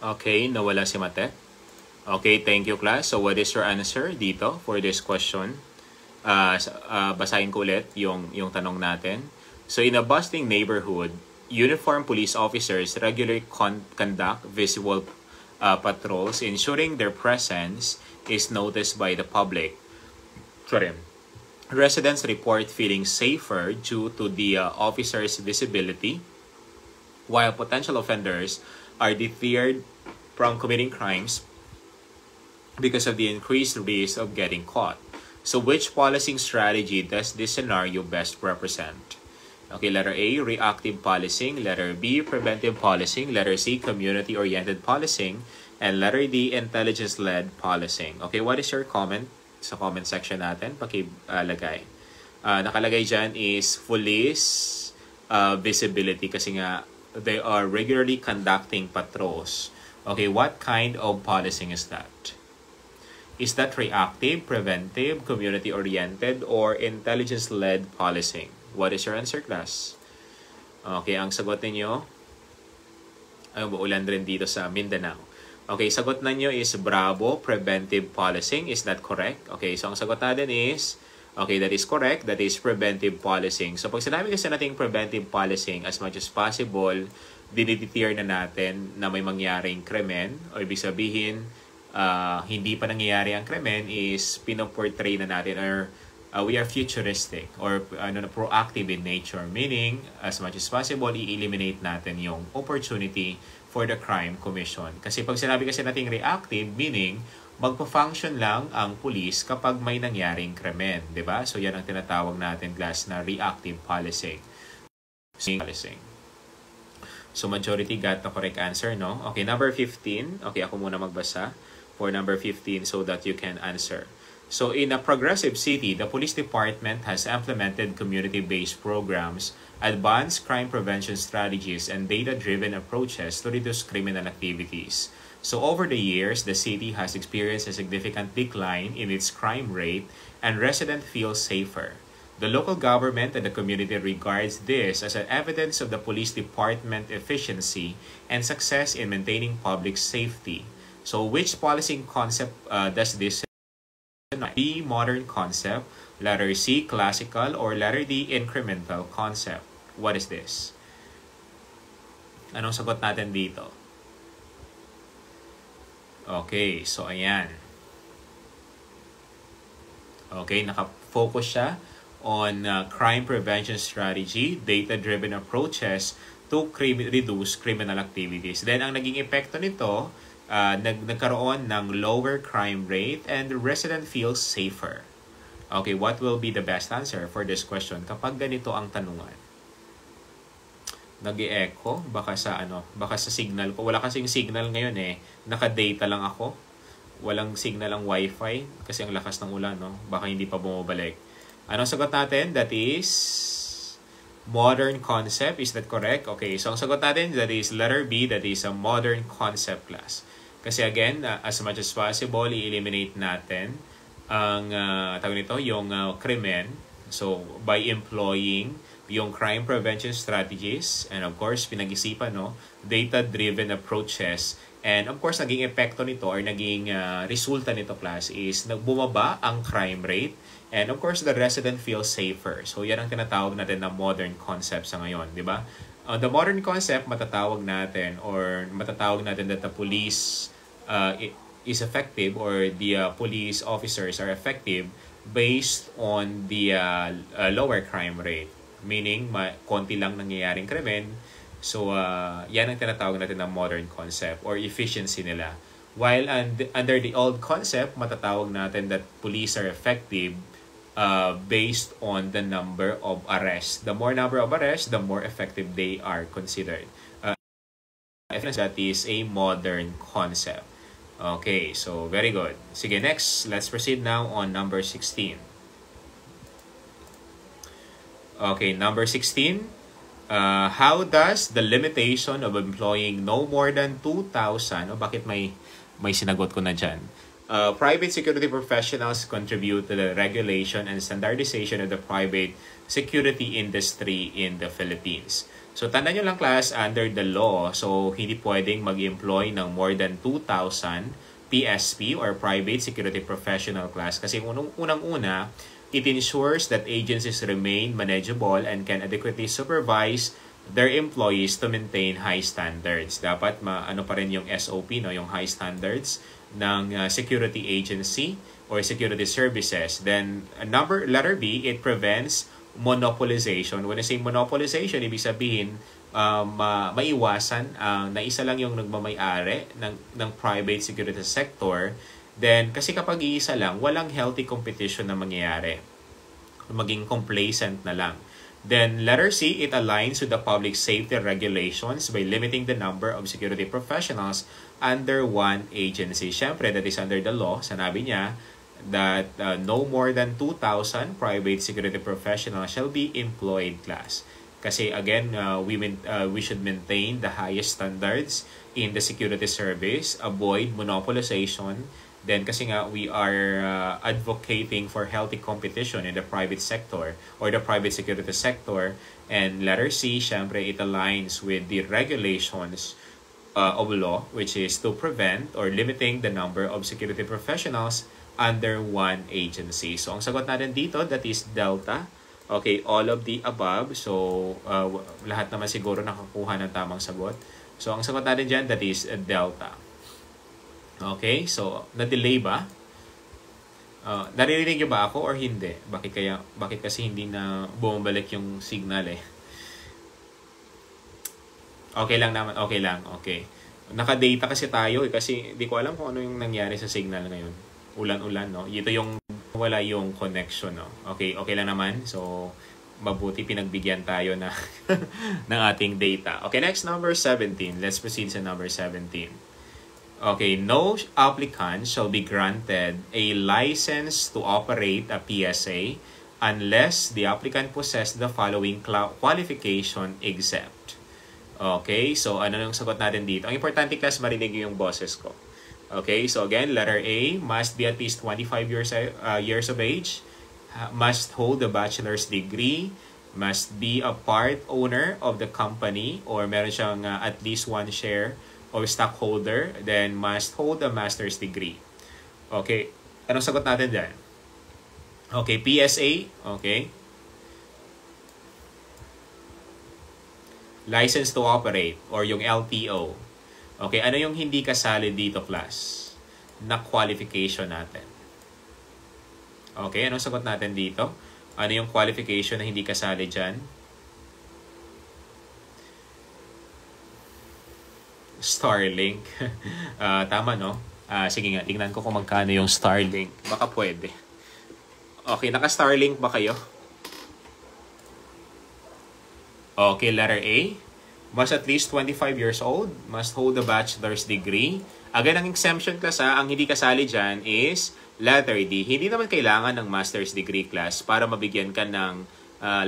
Okay, nawala si Mate. Okay, thank you class. So what is your answer dito for this question? Basahin ko ulit yung tanong natin. So in a bustling neighborhood, uniformed police officers regularly conduct visual patrols, ensuring their presence is noticed by the public. Sorry. Residents report feeling safer due to the officers' visibility, while potential offenders are deterred from committing crimes because of the increased risk of getting caught. So which policing strategy does this scenario best represent? Okay, letter A, reactive policing. Letter B, preventive policing. Letter C, community-oriented policing. And letter D, intelligence-led policing. Okay, what is your comment sa comment section natin? Pakilagay. Nakalagay dyan is police visibility kasi nga they are regularly conducting patrols. Okay, what kind of policing is that? Is that reactive, preventive, community-oriented, or intelligence-led policing? What is your answer, class? Okay, ang sagot ninyo ay uulan rin dito sa Mindanao. Okay, sagot ninyo is Bravo, preventive policing. Is that correct? Okay, so ang sagot natin is, okay, that is correct. That is preventive policing. So pag sinabi kasi natin preventive policing, as much as possible, dinideter na natin na may mangyaring krimen, o ibig sabihin, hindi pa nangyayari ang krimen is pinoportray na natin or we are futuristic or proactive in nature. Meaning, as much as possible, i-eliminate natin yung opportunity for the crime commission. Kasi pag sinabi kasi natin reactive, meaning, magpa-function lang ang police kapag may nangyaring krimen. Diba? So, yan ang tinatawag natin, class, na reactive policing. So, majority got the correct answer, no? Okay, number 15. Okay, ako muna magbasa for number 15 so that you can answer. So in a progressive city, the police department has implemented community-based programs, advanced crime prevention strategies, and data-driven approaches to reduce criminal activities. So over the years, the city has experienced a significant decline in its crime rate and residents feel safer. The local government and the community regards this as an evidence of the police department efficiency and success in maintaining public safety. So which policing concept does this? B, modern concept, letter C, classical, or letter D, incremental concept. What is this? Anong sagot natin dito? Okay, so ayan. Okay, nakafocus siya on crime prevention strategy, data-driven approaches to reduce criminal activities. Then, ang naging epekto nito, nagkaroon ng lower crime rate and the resident feels safer. Okay, what will be the best answer for this question kapag ganito ang tanungan? Nag-e-echo? Baka sa signal ko. Wala kasing signal ngayon eh. Naka-data lang ako. Walang signal ang wifi kasi ang lakas ng ulan, no? Baka hindi pa bumabalik. Anong sagot natin? That is modern concept. Is that correct? Okay, so ang sagot natin, that is letter B, that is a modern concept, class. Kasi again, as much as possible, i-eliminate natin ang yung krimen. So, by employing yung crime prevention strategies and of course, pinag-isipan, no, data-driven approaches. And of course, naging epekto nito or naging resulta nito, class, is nagbumaba ang crime rate. And of course, the resident feels safer. So, yan ang tinatawag natin na modern concept sa ngayon, di ba? The modern concept, matatawag natin that the police is effective or the police officers are effective based on the lower crime rate. Meaning, konti lang nangyayaring krimen. So, yan ang tinatawag natin na modern concept or efficiency nila. While under the old concept, matatawag natin that police are effective based on the number of arrests. The more number of arrests, the more effective they are considered. That is a modern concept. Okay, so very good. Sige, next, let's proceed now on number 16. Okay, number 16. How does the limitation of employing no more than 2,000, bakit may sinagot ko na dyan? Private security professionals contribute to the regulation and standardization of the private security industry in the Philippines. So, tandaan nyo lang class, under the law, so hindi pwedeng mag-employ ng more than 2,000 PSP or private security professional class. Kasi unang-una, it ensures that agencies remain manageable and can adequately supervise their employees to maintain high standards. Dapat ano pa rin yung SOP, no? Yung high standards ng security agency or security services. Then, letter B, it prevents monopolization. When I say monopolization, ibig sabihin, maiwasan na isa lang yung nagmamay-ari ng private security sector. Then, kasi kapag iisa lang, walang healthy competition na mangyayari. Maging complacent na lang. Then, letter C, it aligns with the public safety regulations by limiting the number of security professionals under one agency. Siyempre, that is under the law. Sanabi niya that no more than 2,000 private security professionals shall be employed class. Kasi again, we should maintain the highest standards in the security service, avoid monopolization. Then kasi nga we are advocating for healthy competition in the private sector or the private security sector. And letter C, syempre it aligns with the regulations of law, which is to prevent or limiting the number of security professionals under one agency. So ang sagot natin dito, that is Delta. Okay, all of the above. So lahat naman siguro nakakuha ng tamang sagot. So ang sagot natin dyan, that is Delta. Okay, so na-delay ba? Naririnig niyo ba ako or hindi? Bakit kasi hindi na bumabalik yung signal eh? Okay lang naman, okay lang, okay. Naka-data kasi tayo eh, kasi hindi ko alam kung ano yung nangyari sa signal ngayon. Ulan-ulan, no? Ito yung wala yung connection, no? Okay, okay lang naman. So, mabuti pinagbigyan tayo na ng ating data. Okay, next, number 17. Let's proceed sa number 17. Okay, no applicant shall be granted a license to operate a PSA unless the applicant possess the following qualification except. Okay, so ano yung sagot natin dito? Ang importante class, marinig yung boses ko. Okay, so again, letter A, must be at least 25 years of age, must hold a bachelor's degree, must be a part owner of the company or meron siyang at least one share or stockholder, then must hold a master's degree. Okay, anong sagot natin dyan? Okay, PSA, okay. License to operate or yung LTO. Okay, ano yung hindi kasali dito class na qualification natin? Okay, anong sagot natin dito? Ano yung qualification na hindi kasali dyan? Starlink. Tama, no? Sige nga, tingnan ko kung magkano yung Starlink. Baka pwede. Okay, naka-Starlink ba kayo? Okay, letter A. Must at least 25 years old. Must hold a bachelor's degree. Again, ang exemption class, ang hindi kasali dyan is letter D. Hindi naman kailangan ng master's degree class para mabigyan ka ng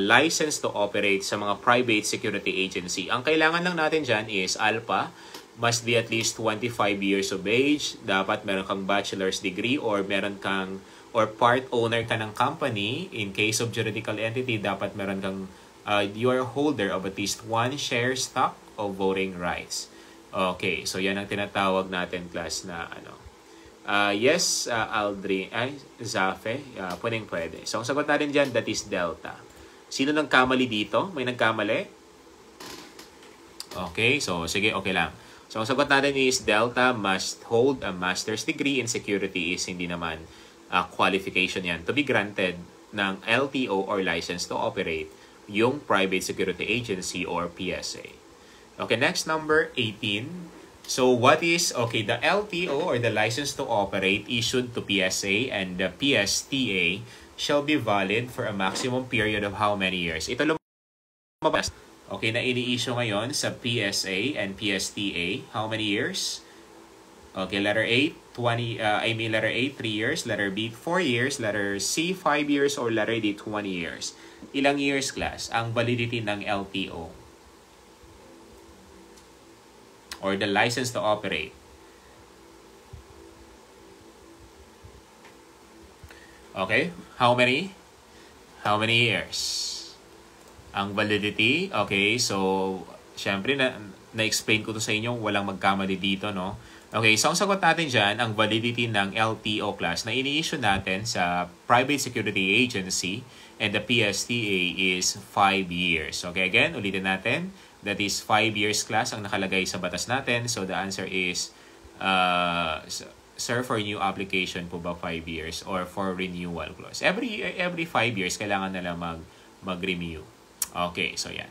license to operate sa mga private security agency. Ang kailangan lang natin dyan is alpha, must be at least 25 years of age, dapat meron kang bachelor's degree or meron kang or part owner ka ng company. In case of juridical entity, dapat meron kang you are a holder of at least one share stock of voting rights. Okay, so yan ang tinatawag natin class na ano. Yes, Aldrin, Zafe, pwede. So ang sagot natin dyan, that is Delta. Sino nagkamali dito? May nagkamali? Okay, so sige, okay lang. So, ang sagot natin is Delta, must hold a master's degree in security is hindi naman qualification yan to be granted ng LTO or license to operate yung private security agency or PSA. Okay, next, number 18. So, what is, okay, the LTO or the license to operate issued to PSA and the PSTA shall be valid for a maximum period of how many years? Ito lumabas. Okay, na ini-issue ngayon sa PSA and PSTA. How many years? Okay, letter A, letter A, 3 years. Letter B, 4 years. Letter C, 5 years. Or letter D, 20 years. Ilang years, class, ang validity ng LTO? Or the license to operate? Okay, how many? How many years? Ang validity, okay, so syempre na-explain ko to sa inyo, walang magkamali dito, no? Okay, so ang sagot natin dyan, ang validity ng LTO class na ini-issue natin sa Private Security Agency and the PSTA is 5 years. Okay, again, ulitin natin, that is 5 years class ang nakalagay sa batas natin. So the answer is, sir, for new application po ba 5 years or for renewal clause? Every 5 years, kailangan nila mag-renew. Okay, so yan.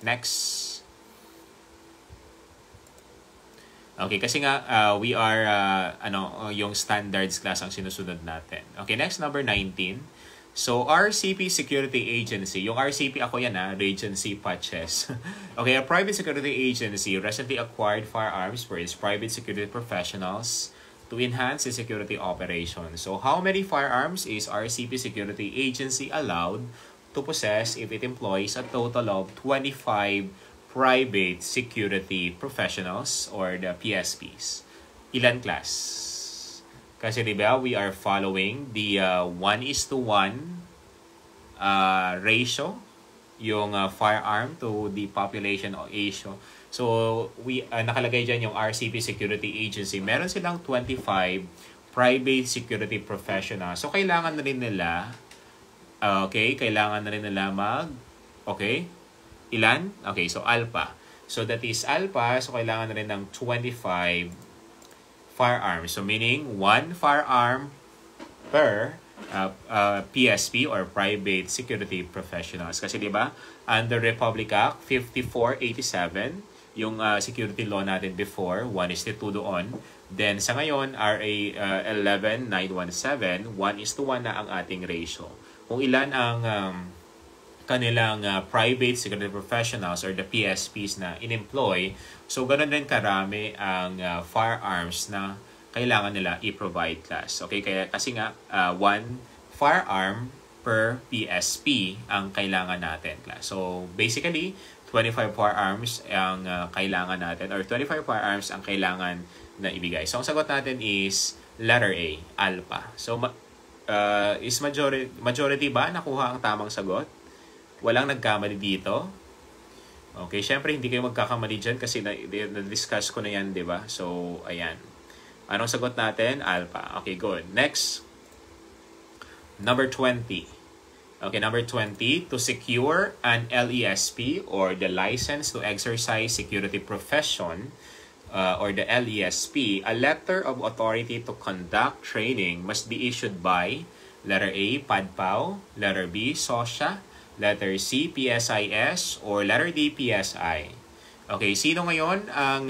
Next. Okay, kasi nga we are yung standards class ang sinusunod natin. Okay, next, number 19. So RCP Security Agency, yung RCP ako yan Regency Patches. Okay, a private security agency recently acquired firearms for its private security professionals to enhance its security operations. So how many firearms is RCP Security Agency allowed to possess if it employs a total of 25 private security professionals or the PSPs? Ilan, class? Kasi diba, we are following the 1:1 ratio, yung firearm to the population ratio. So, nakalagay dyan yung RCP Security Agency. Meron silang 25 private security professionals. So, kailangan na rin nila, okay, ilan? Okay, so alpha. So, that is alpha. So, kailangan na rin ng 25 firearms. So, meaning 1 firearm per PSP or private security professionals. Kasi diba, under Republic Act 5487, yung security law natin before, 1:2 doon. Then sa ngayon, RA 11917, 1:1 na ang ating ratio. Kung ilan ang kanilang private security professionals or the PSPs na in-employ, so ganun din karami ang firearms na kailangan nila i-provide, class. Okay, kasi nga 1 firearm per PSP ang kailangan natin, class. So basically 25 firearms ang kailangan natin, or 25 firearms ang kailangan na ibigay. So ang sagot natin is letter A, alpha. So is majority ba nakuha ang tamang sagot? Walang nagkamali dito. Okay, syempre hindi kayo magkakamali dyan kasi na-discuss ko na yan, di ba? So, ayan. Anong sagot natin? Alpha. Okay, good. Next. Number 20. Okay, number 20. To secure an LESP or the license to exercise security profession or the LESP, a letter of authority to conduct training must be issued by letter A, PADPAO, letter B, SOSHA, letter C, PSIS, or letter D, PSI. Okay, sino ngayon ang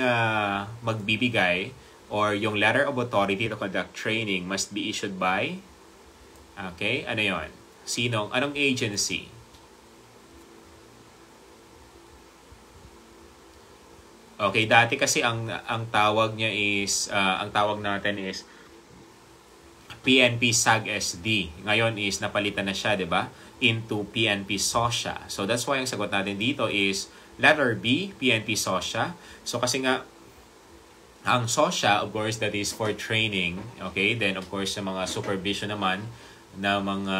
magbibigay or yung letter of authority to conduct training must be issued by? Okay, ano yon? Anong agency? Okay, dati kasi ang tawag niya is, ang tawag natin is PNP SAG-SD. Ngayon is napalitan na siya, di ba? Into PNP SOSHA. So that's why ang sagot natin dito is letter B, PNP SOSHA. So kasi nga ang SOSHA, of course, that is for training. Okay, then of course sa mga supervision naman na mga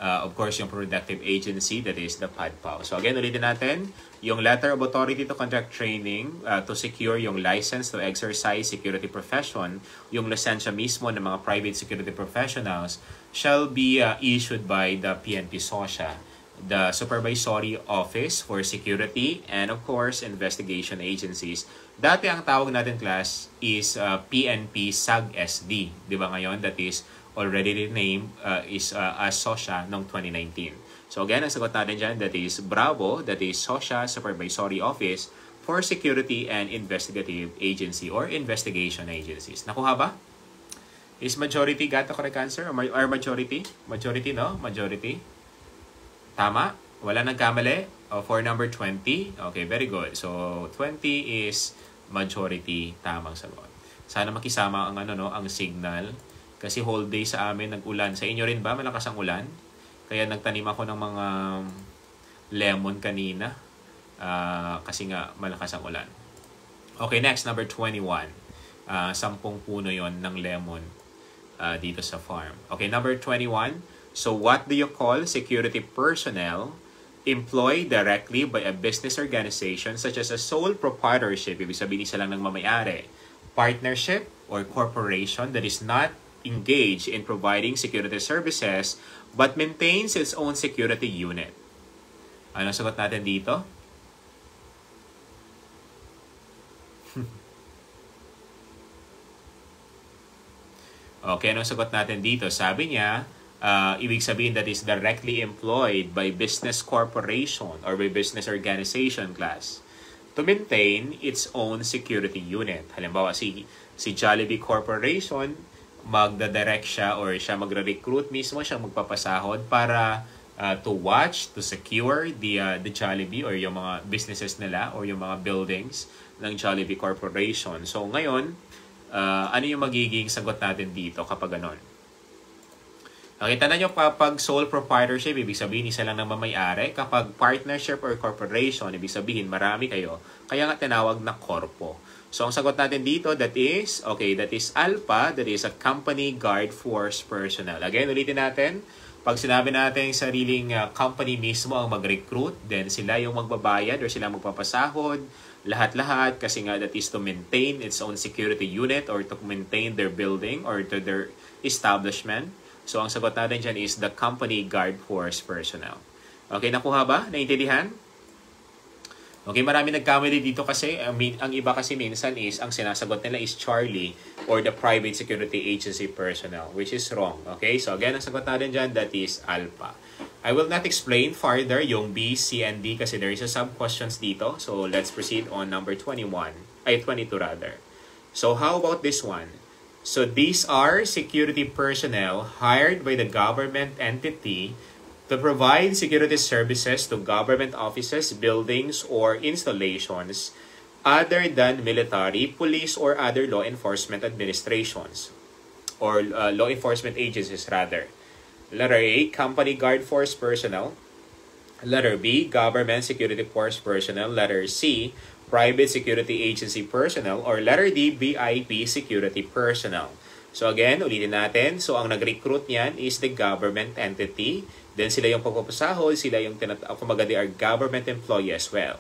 of course yung productive agency, that is the PADPAO. So again, ulitin natin yung letter of authority to conduct training to secure yung license to exercise security profession, yung lisensya mismo ng mga private security professionals shall be issued by the PNP SOSHA, the Supervisory Office for Security, and of course, investigation agencies. Dati ang tawag natin, class, is PNP SAG-SD. Di ba ngayon? That is already renamed as SOSHA noong 2019. So again, ang sagot natin dyan, that is Bravo, that is SOSHA, Supervisory Office for Security and Investigative Agency or Investigation Agencies. Nakuha ba? Is majority got the correct answer? Or majority? Majority, no? Majority. Tama? Wala nagkamali? For number 20. Okay, very good. So, 20 is majority. Tamang sagot. Sana makisama ang ang signal. Kasi whole day sa amin nag-ulan. Sa inyo rin ba? Malakas ang ulan? Kaya nagtanim ako ng mga lemon kanina. Kasi nga malakas ang ulan. Okay, next, number 21. 10 puno yon ng lemon dito sa farm. Okay, number 21. So what do you call security personnel employed directly by a business organization such as a sole proprietorship, ibig sabihin isa lang ng mamayari, partnership, or corporation that is not engaged in providing security services but maintains its own security unit? Ano sagot natin dito? Okay, anong sagot natin dito? Sabi niya, ibig sabihin that is directly employed by business corporation or by business organization class to maintain its own security unit. Halimbawa, si Jollibee Corporation, magdadirect siya or siya magre-recruit mismo, siya magpapasahod para to watch, to secure the Jollibee or yung mga businesses nila or yung mga buildings ng Jollibee Corporation. So ngayon, ano yung magiging sagot natin dito kapag ganon? Nakita na nyo kapag sole proprietorship, ibig sabihin isa lang ng mamayari. Kapag partnership or corporation, ibig sabihin marami kayo. Kaya nga tinawag na corpo. So ang sagot natin dito, that is ALPA, that is a company guard force personnel. Again, ulitin natin. Pag sinabi natin sariling company mismo ang mag-recruit, then sila yung magbabayad or sila magpapasahod, lahat-lahat, kasi nga that is to maintain its own security unit or to maintain their building or to their establishment. So, ang sagot natin dyan is the company guard force personnel. Okay, nakuha ba? Naintindihan? Okay, marami nagkamali dito kasi ang iba kasi minsan is, ang sinasagot nila is Charlie or the private security agency personnel, which is wrong. Okay, so again, ang sagot natin dyan, that is ALPA. I will not explain further yung B, C, and D kasi there is a sub-questions dito. So, let's proceed on number 22 rather. So, how about this one? So, these are security personnel hired by the government entity to provide security services to government offices, buildings, or installations other than military, police, or other law enforcement administrations or law enforcement agencies rather. Letter A, company guard force personnel. Letter B, government security force personnel. Letter C, private security agency personnel. Or letter D, BIP security personnel. So again, ulitin natin. So ang nag-recruit niyan is the government entity. Then sila yung pagpapasahod, sila yung kumbaga they are government employee as well.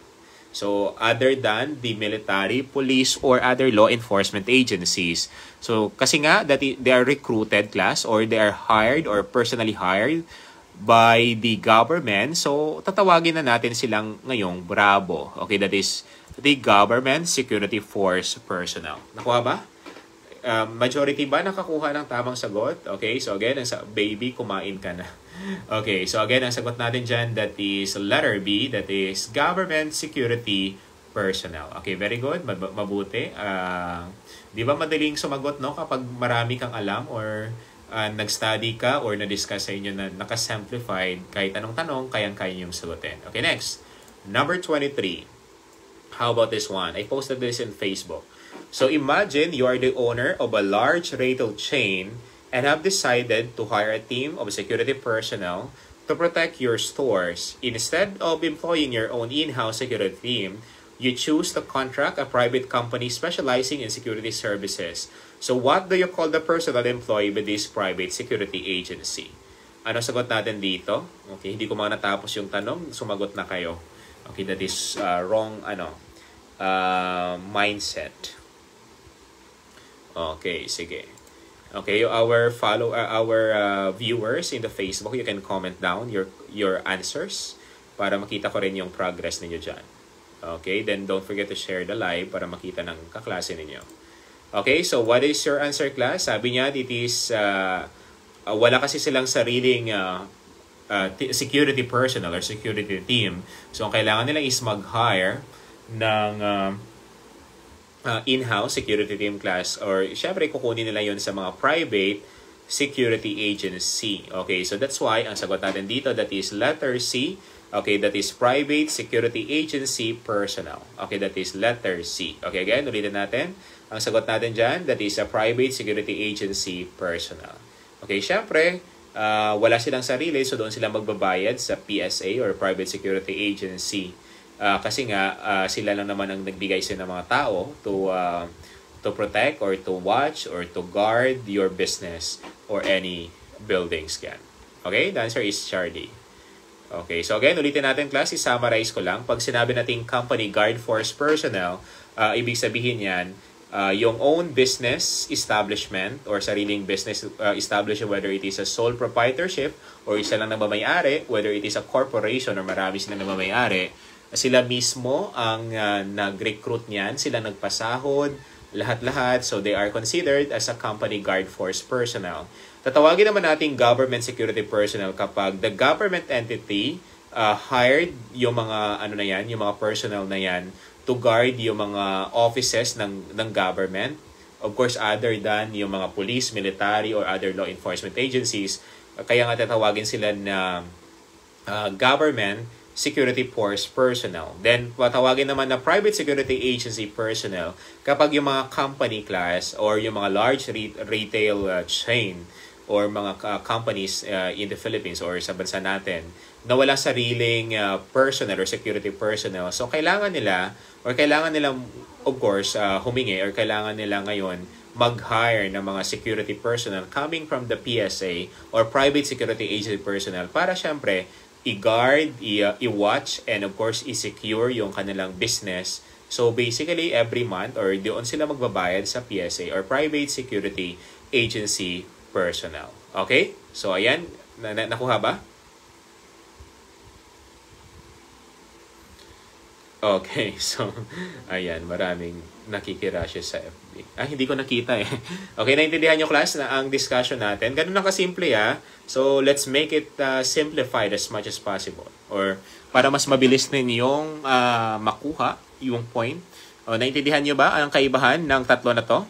So other than the military, police, or other law enforcement agencies. So kasi nga that they are recruited class or they are hired or personally hired by the government. So tatawagin na natin silang ngayong Bravo. Okay, that is the government security force personnel. Nakuha ba? Majority ba nakakuha ng tamang sagot? Okay, so again, baby, kumain ka na. Okay, so again, ang sagot natin dyan, that is letter B, that is government security personnel. Okay, very good, mabuti. Di ba madaling sumagot, no? Kapag marami kang alam or nag-study ka or na-discuss sa inyo na nakasimplified, kahit anong tanong, kayang-kaya yung sagutin. Okay, next. Number 23. How about this one? I posted this in Facebook. So imagine you are the owner of a large retail chain and have decided to hire a team of security personnel to protect your stores. Instead of employing your own in-house security team, you choose to contract a private company specializing in security services. So what do you call the personnel employed by this private security agency? Ano sagot natin dito? Okay, hindi ko mga natapos yung tanong, sumagot na kayo. Okay, that is wrong mindset. Okay, sige. Okay, our viewers in the Facebook, you can comment down your answers para makita ko rin yung progress ninyo dyan. Okay, then don't forget to share the live para makita ng kaklase ninyo. Okay, so what is your answer, class? Sabi niya, it is wala kasi silang sariling security personnel or security team. So ang kailangan nila is mag-hire ng in-house security team class or syempre kukunin nila yon sa mga private security agency. Okay, so that's why ang sagot natin dito, that is letter C. Okay, that is private security agency personnel. Okay, that is letter C. Okay, again, ulitin natin. Ang sagot natin dyan, that is a private security agency personnel. Okay, syempre, wala silang sarili, so doon sila magbabayad sa PSA or private security agency. Kasi nga sila lang naman ang nagbigay sa ng mga tao to protect or to watch or to guard your business or any buildings yan. Okay? The answer is Charlie. Okay, so again, ulitin natin class, i-summarize ko lang. Pag sinabi nating company guard force personnel, ibig sabihin yan, yung own business establishment or sariling business establishment, whether it is a sole proprietorship or isa lang nagmamayari, whether it is a corporation or marami silang nagmamayari, sila mismo ang nag-recruit niyan, sila nagpasahod, lahat-lahat. So they are considered as a company guard force personnel. Tatawagin naman natin government security personnel kapag the government entity hired yung mga yung mga personnel na yan to guard yung mga offices ng government. Of course, other than yung mga police, military, or other law enforcement agencies. Kaya nga tatawagin sila na government security force personnel. Then, patawagin naman na private security agency personnel kapag yung mga company class or yung mga large retail chain or mga companies in the Philippines or sa bansa natin na walang sariling personnel or security personnel. So, kailangan nilang, of course, humingi or kailangan nila ngayon mag-hire ng mga security personnel coming from the PSA or private security agency personnel para syempre i-guard, i-watch, and of course, i-secure yung kanilang business. So, basically, every month or doon sila magbabayad sa PSA or private security agency personnel. Okay? So, ayan. Nakuha ba? Okay, so, ayan, maraming nakikirasya sa FB. Hindi ko nakita eh. Okay, naintindihan nyo class na ang discussion natin. Ganun lang kasimple So, let's make it simplified as much as possible. Or, para mas mabilis ninyong makuha yung point. Naintindihan nyo ba ang kaibahan ng tatlo na to?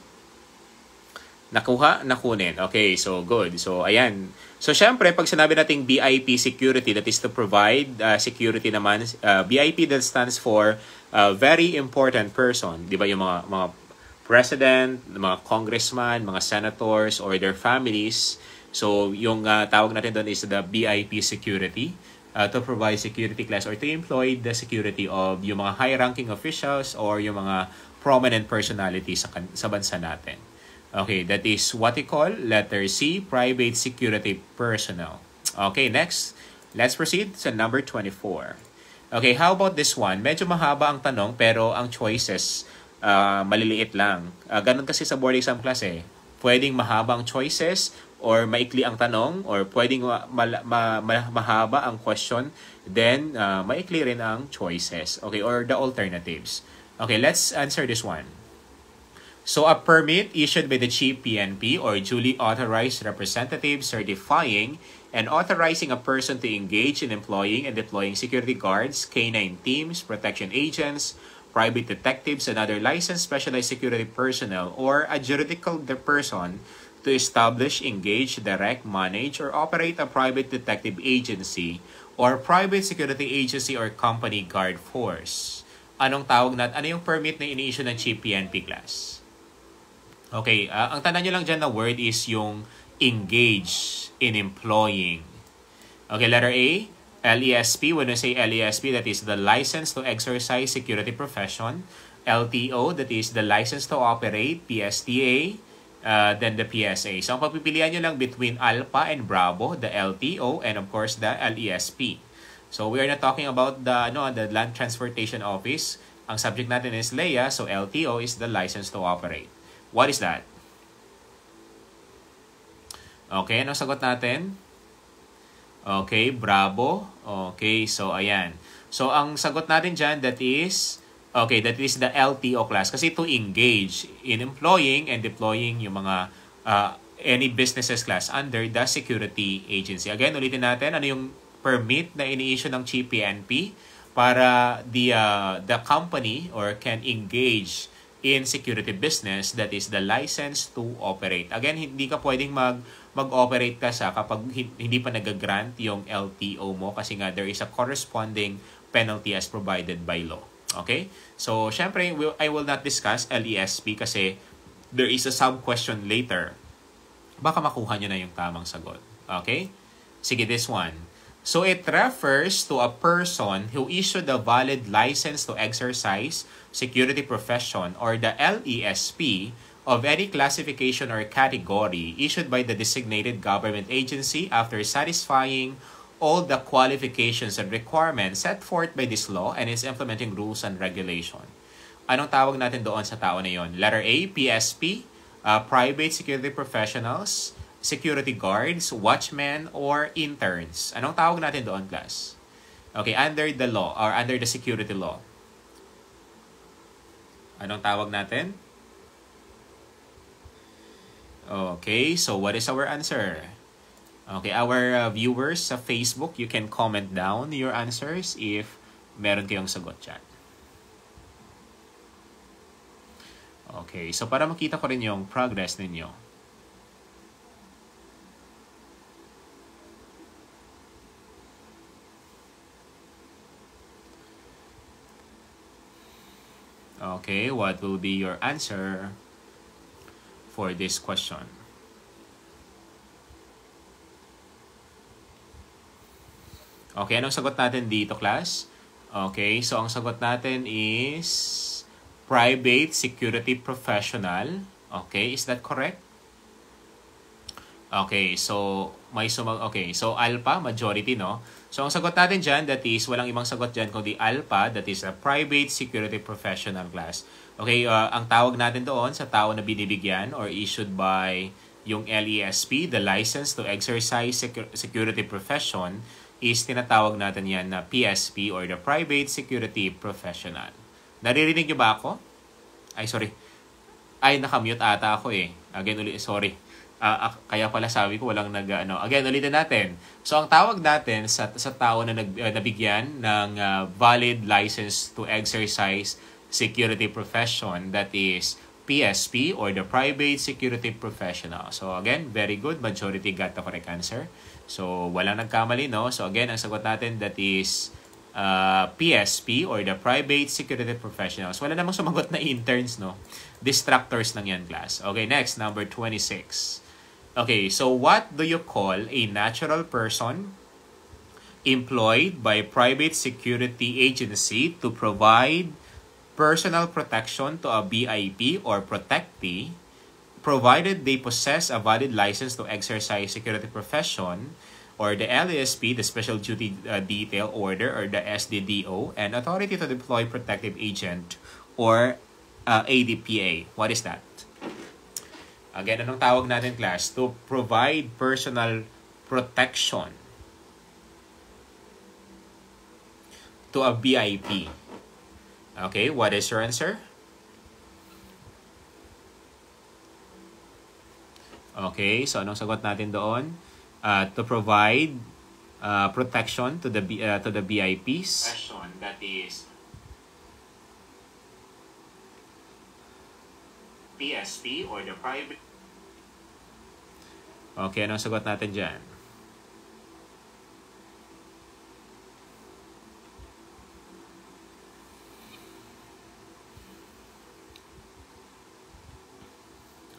Nakuha, nakunin. Okay, so good. So, ayan. So, syempre, pag sinabi nating BIP security, that is to provide security naman. BIP that stands for very important person. Di ba yung mga president, mga congressman, mga senators, or their families. So, yung tawag natin doon is the BIP security. To provide security class or to employ the security of yung mga high-ranking officials or yung mga prominent personalities sa bansa natin. Okay, that is what we call letter C, private security personnel. Okay, next, let's proceed sa number 24. Okay, how about this one? Medyo mahaba ang tanong pero ang choices maliliit lang. Ganun kasi sa board exam class eh. Pwedeng mahabang choices or maikli ang tanong or pwedeng mahaba ang question then maikli rin ang choices. Okay, or the alternatives. Okay, let's answer this one. So, a permit issued by the Chief PNP or duly authorized representative certifying and authorizing a person to engage in employing and deploying security guards, K-9 teams, protection agents, private detectives, and other licensed specialized security personnel or a juridical person to establish, engage, direct, manage, or operate a private detective agency or private security agency or company guard force. Anong tawag natin? Ano yung permit na ini-issue ng Chief PNP class? Okay, ang tanda nyo lang dyan na word is yung engage in employing. Okay, letter A, LESP. When we say LESP, that is the license to exercise security profession. LTO, that is the license to operate. PSTA, then the PSA. So, ang pagpipilian nyo lang between Alpha and Bravo, the LTO, and of course, the LESP. So, we are not talking about the Land Transportation Office. Ang subject natin is LEA, so LTO is the license to operate. What is that? Okay, ano sagot natin? Okay, Bravo. Okay, so ayan. So, ang sagot natin dyan, that is the LTO class. Kasi to engage in employing and deploying yung mga any businesses class under the security agency. Again, ulitin natin, ano yung permit na ini-issue ng Chief PNP para the company or can engage in security business, that is the license to operate. Again, hindi ka pwedeng mag-operate ka kapag hindi pa nag-grant yung LTO mo kasi nga there is a corresponding penalty as provided by law. Okay? So, syempre, I will not discuss LESP kasi there is a sub-question later. Baka makuha nyo na yung tamang sagot. Okay? Sige, this one. So, it refers to a person who issued a valid license to exercise security profession or the LESP of any classification or category issued by the designated government agency after satisfying all the qualifications and requirements set forth by this law and its implementing rules and regulation. Anong tawag natin doon sa tao na yon? Letter A, PSP, private security professionals, security guards, watchmen, or interns. Anong tawag natin doon, class? Okay, under the law or under the security law. Anong tawag natin? Okay, so what is our answer? Okay, our viewers sa Facebook, you can comment down your answers if meron kayong sagot dyan. Okay, so para makita ko rin yung progress ninyo. Okay, what will be your answer for this question? Okay, anong sagot natin dito, class? Okay, so ang sagot natin is private security professional. Okay, is that correct? Okay, so so alpha, majority, no? So ang sagot natin dyan, that is, walang ibang sagot dyan kundi alpha, that is a private security professional, class. Okay, ang tawag natin doon sa tao na binibigyan or issued by yung LESP, the License to Exercise Security Profession, is tinatawag natin yan na PSP or the Private Security Professional. Naririnig niyo ba ako? Ay, sorry. Ay, nakamute ata ako eh. Again, sorry. Kaya pala sabi ko walang Again, ulitin natin. So, ang tawag natin sa tao na nabigyan ng valid license to exercise security profession, that is PSP or the Private Security Professional. So, again, very good. Majority got the correct answer. So, walang nagkamali, no? So, again, ang sagot natin, that is PSP or the Private Security Professionals. Wala namang sumagot na interns, no? Distractors lang yan, class. Okay, next, number 26. Okay, so what do you call a natural person employed by private security agency to provide personal protection to a VIP or protectee, provided they possess a valid license to exercise security profession, or the LASP, the Special Duty Detail Order, or the SDDO, and authority to deploy protective agent, or ADPA. What is that? Again, anong tawag natin, class? To provide personal protection to a VIP. Okay, what is your answer? Okay, so anong sagot natin doon? To provide protection to the VIPs. Profession, that is PSP or the private. Okay, anong sagot natin dyan?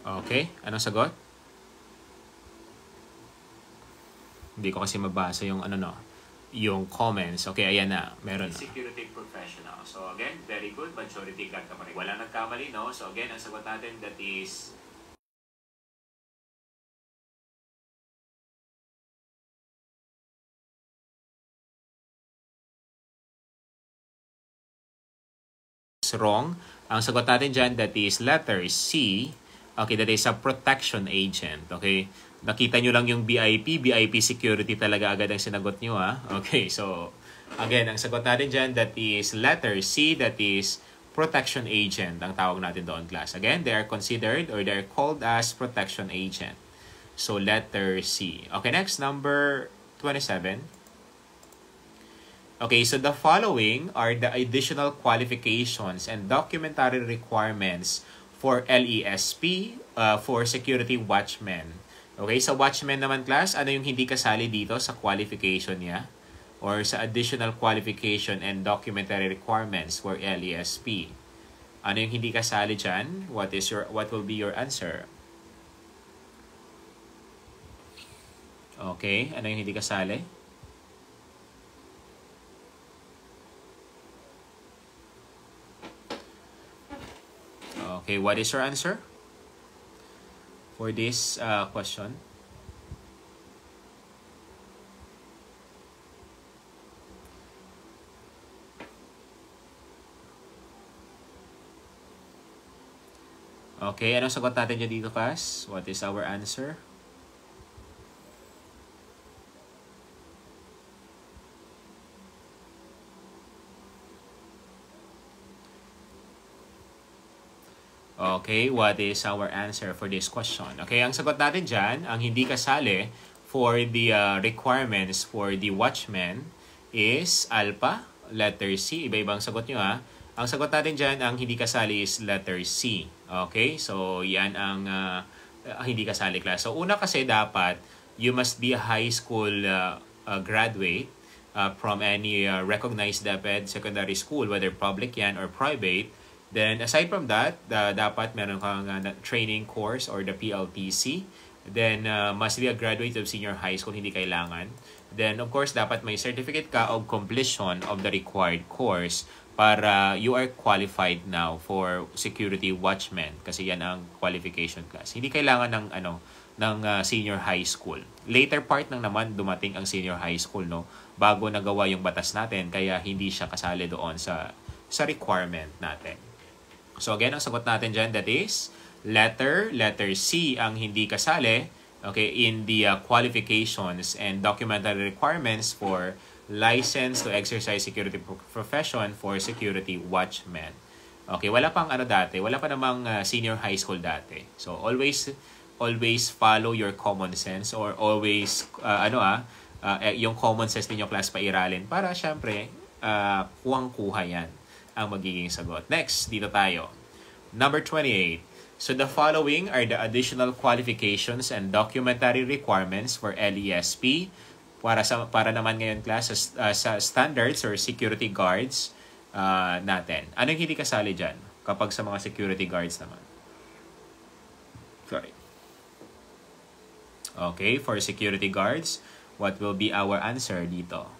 Okay, anong sagot? Hindi ko kasi mabasa yung yung comments. Okay, ayan na. Meron na. Security professional. So again, very good. Majority got the correct. Wala nagkamali, no? So again, ang sagot natin, that is wrong. Ang sagot natin dyan, that is letter C. Okay, that is a protection agent. Okay, nakita nyo lang yung VIP security talaga agad ang sinagot nyo, ha? Okay, so again, ang sagot natin dyan, that is letter C, that is protection agent, ang tawag natin doon, class. Again, they are considered or they are called as protection agent. So letter C. Okay, next, number 27. Okay, so the following are the additional qualifications and documentary requirements for LESP for security watchmen. Okay, sa watchmen naman, class, ano yung hindi kasali dito sa qualification niya? Or sa additional qualification and documentary requirements for LESP? Ano yung hindi kasali dyan? What will be your answer? Okay, ano yung hindi kasali? Okay, what is your answer? for this question? Okay, anong sagot natin dyan dito, class? What is our answer? Okay, what is our answer for this question? Okay, ang sagot natin dyan, ang hindi kasali for the requirements for the watchman is alpha, letter C. Iba-ibang sagot nyo ha. Ang sagot natin dyan, ang hindi kasali is letter C. Okay, so yan ang hindi kasali, class. So una kasi dapat, you must be a high school graduate from any recognized DepEd secondary school, whether public yan or private. Then, aside from that, dapat meron kang training course or the PLTC. Then, must be a graduate of senior high school, hindi kailangan. Then, of course, dapat may certificate ka of completion of the required course para you are qualified now for security watchman. Kasi yan ang qualification class. Hindi kailangan ng senior high school. Later part nang naman dumating ang senior high school, no? Bago nagawa yung batas natin, kaya hindi siya kasali doon sa requirement natin. So again, ang sagot natin dyan, that is letter C ang hindi kasali, okay, in the qualifications and documentary requirements for license to exercise security profession for security watchman. Okay, wala pang dati, wala pa namang senior high school dati. So always follow your common sense or always yung common sense ninyo, class, pairalin para syempre kuhang-kuha yan ang magiging sagot. Next, dito tayo. Number 28. So the following are the additional qualifications and documentary requirements for LESP para naman ngayon, class, sa standards or security guards natin. Anong hindi kasali dyan kapag sa mga security guards naman? Sorry. Okay, for security guards, what will be our answer dito?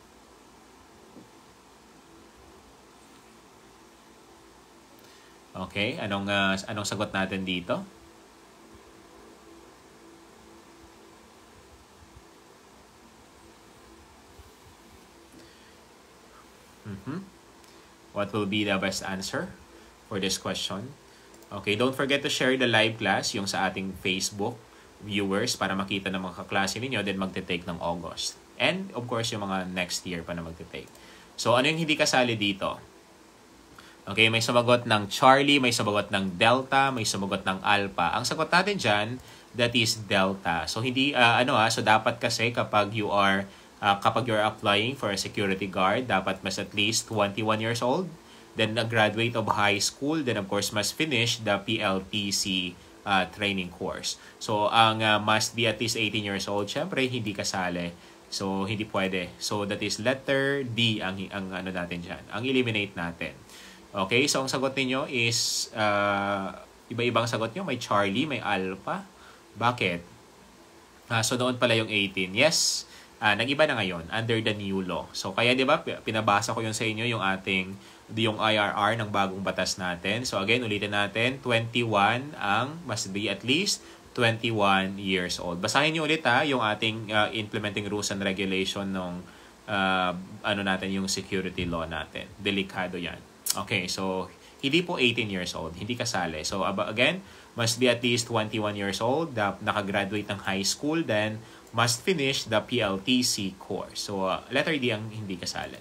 Okay, anong sagot natin dito? What will be the best answer for this question? Okay, don't forget to share the live class, yung sa ating Facebook viewers, para makita ng mga kaklase ninyo, then magte-take ng August. And of course, yung mga next year pa na magte-take. So, ano yung hindi kasali dito? Okay, may sumagot ng Charlie, may sumagot ng Delta, may sumagot ng Alpha. Ang sagot natin dyan, that is Delta. So hindi so dapat kasi kapag you're applying for a security guard, dapat mas at least 21 years old, then a graduate of high school, then of course must finish the PLTC training course. So ang must be at least 18 years old, syempre hindi kasali. So hindi pwede. So that is letter D ang natin diyan. Ang eliminate natin. Okay, so ang sagot niyo is iba-ibang sagot niyo, may Charlie, may Alpha. Bakit? So doon pala yung 18. Yes, nag-iba na ngayon under the new law. So kaya 'di ba pinabasa ko yun sa inyo yung IRR ng bagong batas natin. So again, ulitin natin, 21 ang must be at least 21 years old. Basahin niyo ulit yung ating implementing rules and regulation ng natin yung security law natin. Delikado 'yan. Okay, so hindi po 18 years old, hindi kasali. So again, must be at least 21 years old, nakagraduate ng high school, then must finish the PLTC course. So letter D ang hindi kasali.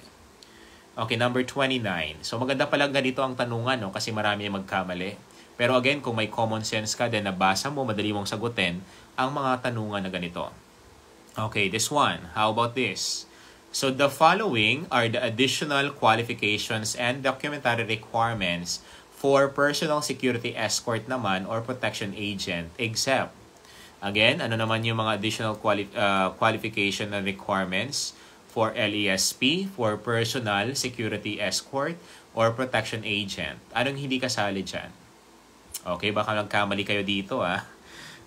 Okay, number 29. So maganda pala ganito ang tanungan, no, kasi marami yung magkamali. Pero again, kung may common sense ka, then nabasa mo, madali mong sagutin ang mga tanungan na ganito. Okay, this one. How about this? So the following are the additional qualifications and documentary requirements for personal security escort naman or protection agent, except. Again, ano naman yung mga additional qualification and requirements for LESP, for personal security escort or protection agent? Anong hindi kasali dyan? Okay, baka nagkamali kayo dito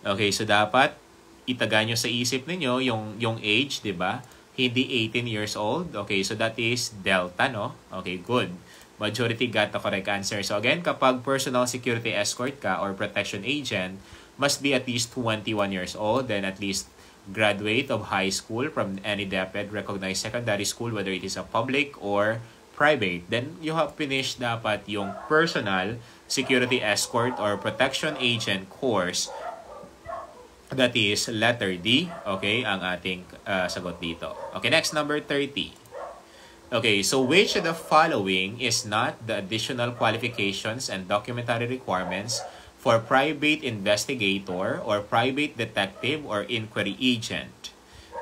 Okay, so dapat itaga nyo sa isip ninyo yung age, di ba? Hindi 18 years old. Okay, so that is Delta, no? Okay, good. Majority got the correct answer. So again, kapag personal security escort ka or protection agent, must be at least 21 years old, then at least graduate of high school from any DepEd recognized secondary school, whether it is a public or private. Then you have finished dapat yung personal security escort or protection agent course. That is letter D. Okay, ang ating sagot dito. Okay, next, number 30. Okay, so which of the following is not the additional qualifications and documentary requirements for private investigator or private detective or inquiry agent?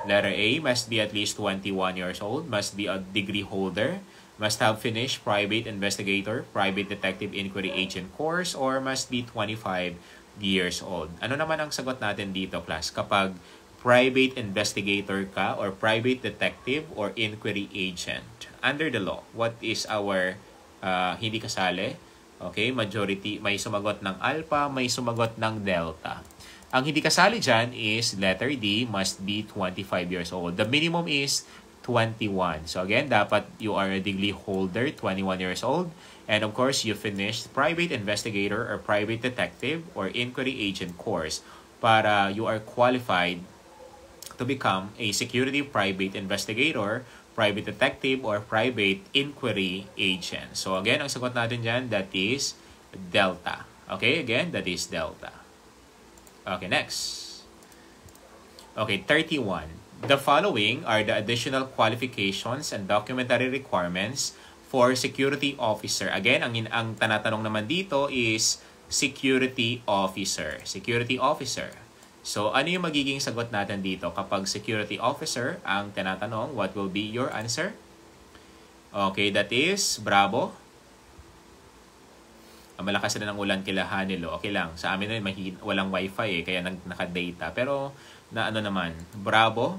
Letter A, must be at least 21 years old, must be a degree holder, must have finished private investigator, private detective inquiry agent course, or must be 25 years old. Ano naman ang sagot natin dito, class? Kapag private investigator ka or private detective or inquiry agent under the law, what is our hindi kasali? Okay, majority, may sumagot ng alpha, may sumagot ng delta. Ang hindi kasali dyan is letter D, must be 25 years old. The minimum is 21. So again, dapat you are a degree holder, 21 years old. And of course, you finished private investigator or private detective or inquiry agent course para you are qualified to become a security private investigator, private detective, or private inquiry agent. So again, ang sagot natin dyan, that is delta. Okay, again, that is delta. Okay, next. Okay, 31. The following are the additional qualifications and documentary requirements for security officer. Again, ang tanatanong naman dito is security officer. Security officer. So, ano yung magiging sagot natin dito? Kapag security officer ang tinatanong, what will be your answer? Okay, that is Bravo. Malakas na ng ulan kila Hanilo. Okay lang. Sa amin na walang wifi kaya naka-data. Pero, na ano naman, Bravo.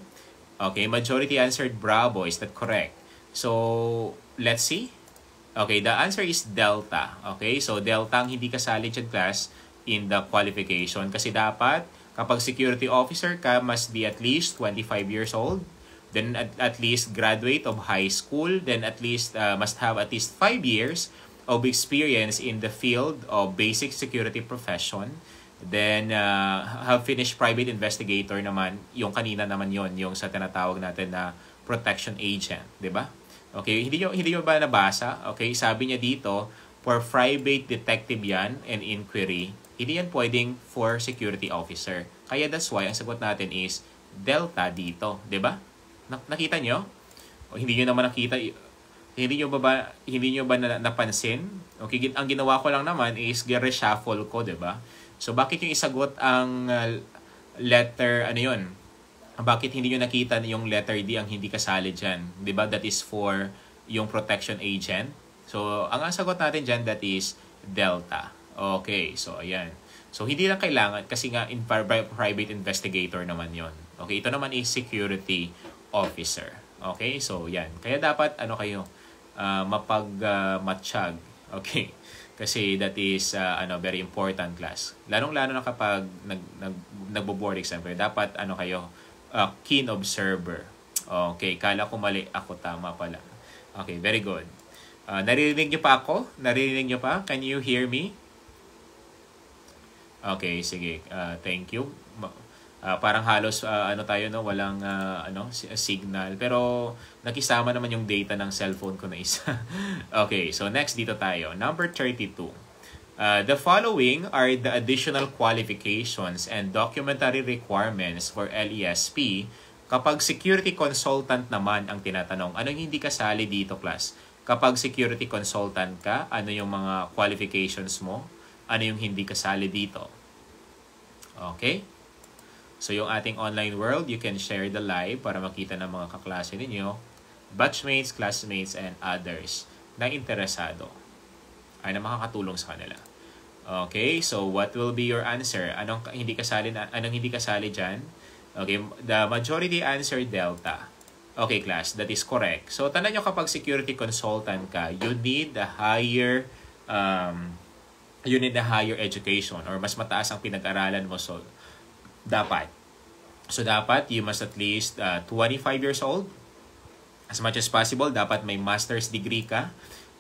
Okay, majority answered Bravo. Is that correct? So, let's see. Okay, the answer is Delta. Okay, so Delta ang hindi kasali dyan, class, in the qualification. Kasi dapat, kapag security officer ka, must be at least 25 years old. Then at least graduate of high school. Then at least must have at least 5 years of experience in the field of basic security profession. Then have finished private investigator naman. Yung kanina naman yon, yung sa tinatawag natin na protection agent. Diba? Okay, hindi nyo ba nabasa? Okay, sabi niya dito, for private detective yan and inquiry, hindi yan pwedeng for security officer. Kaya that's why, ang sagot natin is Delta dito. Diba? Nakita nyo? O hindi nyo naman nakita, hindi nyo ba napansin? Okay, ang ginawa ko lang naman is reshuffle ko, diba? So, bakit yung isagot ang letter, ano yun? Bakit hindi nyo nakita yung letter D ang hindi kasali dyan? Diba? That is for yung protection agent. So, ang sagot natin dyan, that is Delta. Okay, so ayan. So, hindi lang kailangan kasi nga in private investigator naman yon. Okay, ito naman is security officer. Okay, so yan. Kaya dapat ano kayo, mapag-matsyag. Okay, kasi that is very important, class. Lalong-lalo na kapag nagbo-board exam kayo, dapat ano kayo, keen observer. Okay, kala ko mali, ako tama pala. Okay, very good. Naririnig niyo pa ako? Naririnig niyo pa? Can you hear me? Okay, sige. Thank you. Parang halos tayo no, walang signal, pero nakisama naman yung data ng cellphone ko na isa. Okay, so next dito tayo. Number 32. The following are the additional qualifications and documentary requirements for LESP kapag security consultant naman ang tinatanong. Anong hindi kasali dito, class? Kapag security consultant ka, ano yung mga qualifications mo? Ano yung hindi kasali dito? Okay? So yung ating online world, you can share the live para makita ng mga kaklase ninyo, batchmates, classmates, and others na interesado ay na makakatulong sa kanila. Okay, so what will be your answer? Anong hindi kasali dyan? Okay, the majority answer Delta. Okay, class, that is correct. So tandaan nyo, kapag security consultant ka, you need a higher education or mas mataas ang pinag-aralan mo. So dapat you must at least 25 years old. As much as possible, dapat may master's degree ka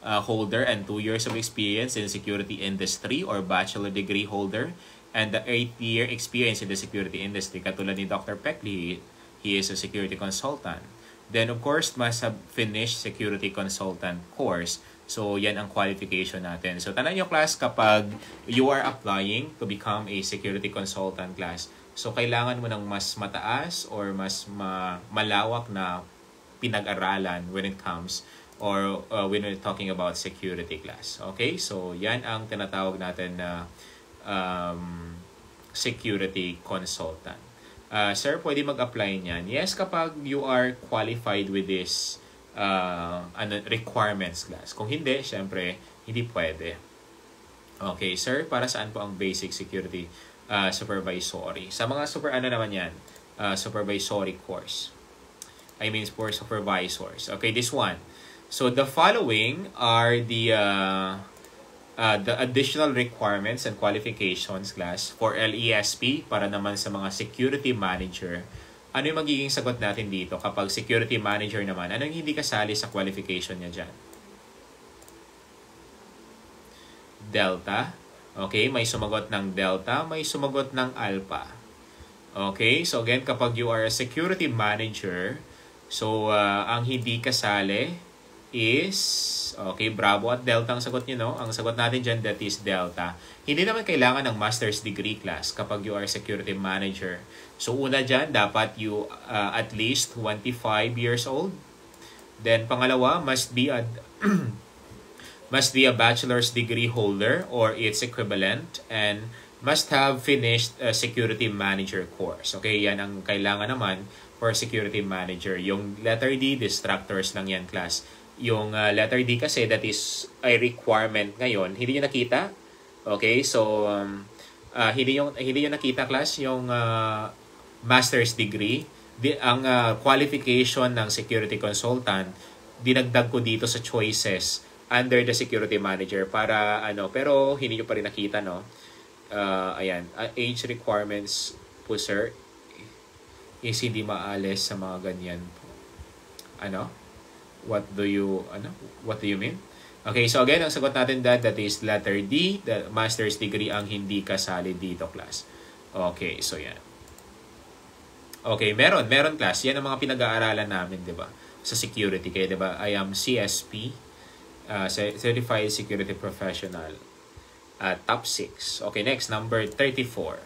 holder and 2 years of experience in security industry or bachelor degree holder and the 8-year experience in the security industry. Katulad ni Dr. Peckley, he is a security consultant. Then, of course, must have finished security consultant course. So, yan ang qualification natin. So, tandaan nyo, class, kapag you are applying to become a security consultant, class, so, kailangan mo ng mas mataas or mas malawak na pinag-aralan when it comes or when we're talking about security, class. Okay? So, yan ang tinatawag natin na security consultant. Sir, pwede mag-apply niyan? Yes, kapag you are qualified with this requirements, class. Kung hindi, syempre, hindi pwede. Okay, sir, para saan po ang basic security supervisory? Sa mga naman yan? Supervisory course. I mean, for supervisors. Okay, this one. So, the following are the additional requirements and qualifications, class, for LESP para naman sa mga security manager. Ano yung magiging sagot natin dito kapag security manager naman? Ano yung hindi kasali sa qualification niya dyan? Delta. Okay, may sumagot ng Delta, may sumagot ng Alpha. Okay, so again, kapag you are a security manager, so ang hindi kasali is, okay, Bravo at Delta ang sagot nyo, no? Ang sagot natin dyan, that is Delta. Hindi naman kailangan ng master's degree, class kapag you are security manager. So, una dyan, dapat you at least 25 years old. Then, pangalawa, must be a bachelor's degree holder or its equivalent and must have finished a security manager course. Okay, yan ang kailangan naman for security manager. Yung letter D, distractors lang yan, class. Yung letter D kasi, that is a requirement ngayon. Hindi nyo nakita. Okay, so hindi nyo nakita, class, yung master's degree. Ang qualification ng security consultant, dinagdag ko dito sa choices under the security manager para pero hindi nyo pa rin nakita, no? Ayan, age requirements po, sir, is hindi maalis sa mga ganyan po. What do you mean? Okay, so again, ang sagot natin that is letter D, the master's degree ang hindi kasali dito, class. Okay, so yan. Okay, meron class. Yan ang mga pinag-aaralan namin, 'di ba? Sa security, kaya 'di ba? I am CSP, Certified Security Professional. Top 6. Okay, next, number 34.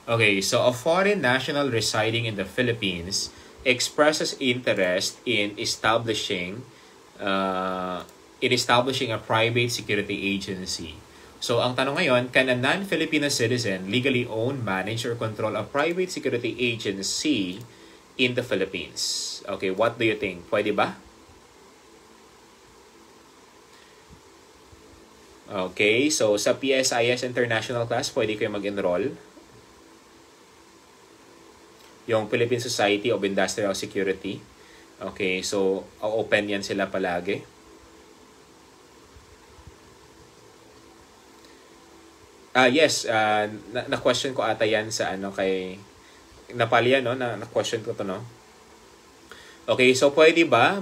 Okay, so a foreign national residing in the Philippines expresses interest in establishing a private security agency. So, ang tanong ngayon, can a non-Filipino citizen legally own, manage, or control a private security agency in the Philippines? Okay, what do you think? Pwede ba? Okay, so sa PSIS International, class, pwede kayo mag-enroll. Yung Philippine Society of Industrial Security. Okay, so open yan sila palagi. Yes, na-question ko ata yan sa kay Napalia, no? Na-question ko to, no? Okay, so pwede ba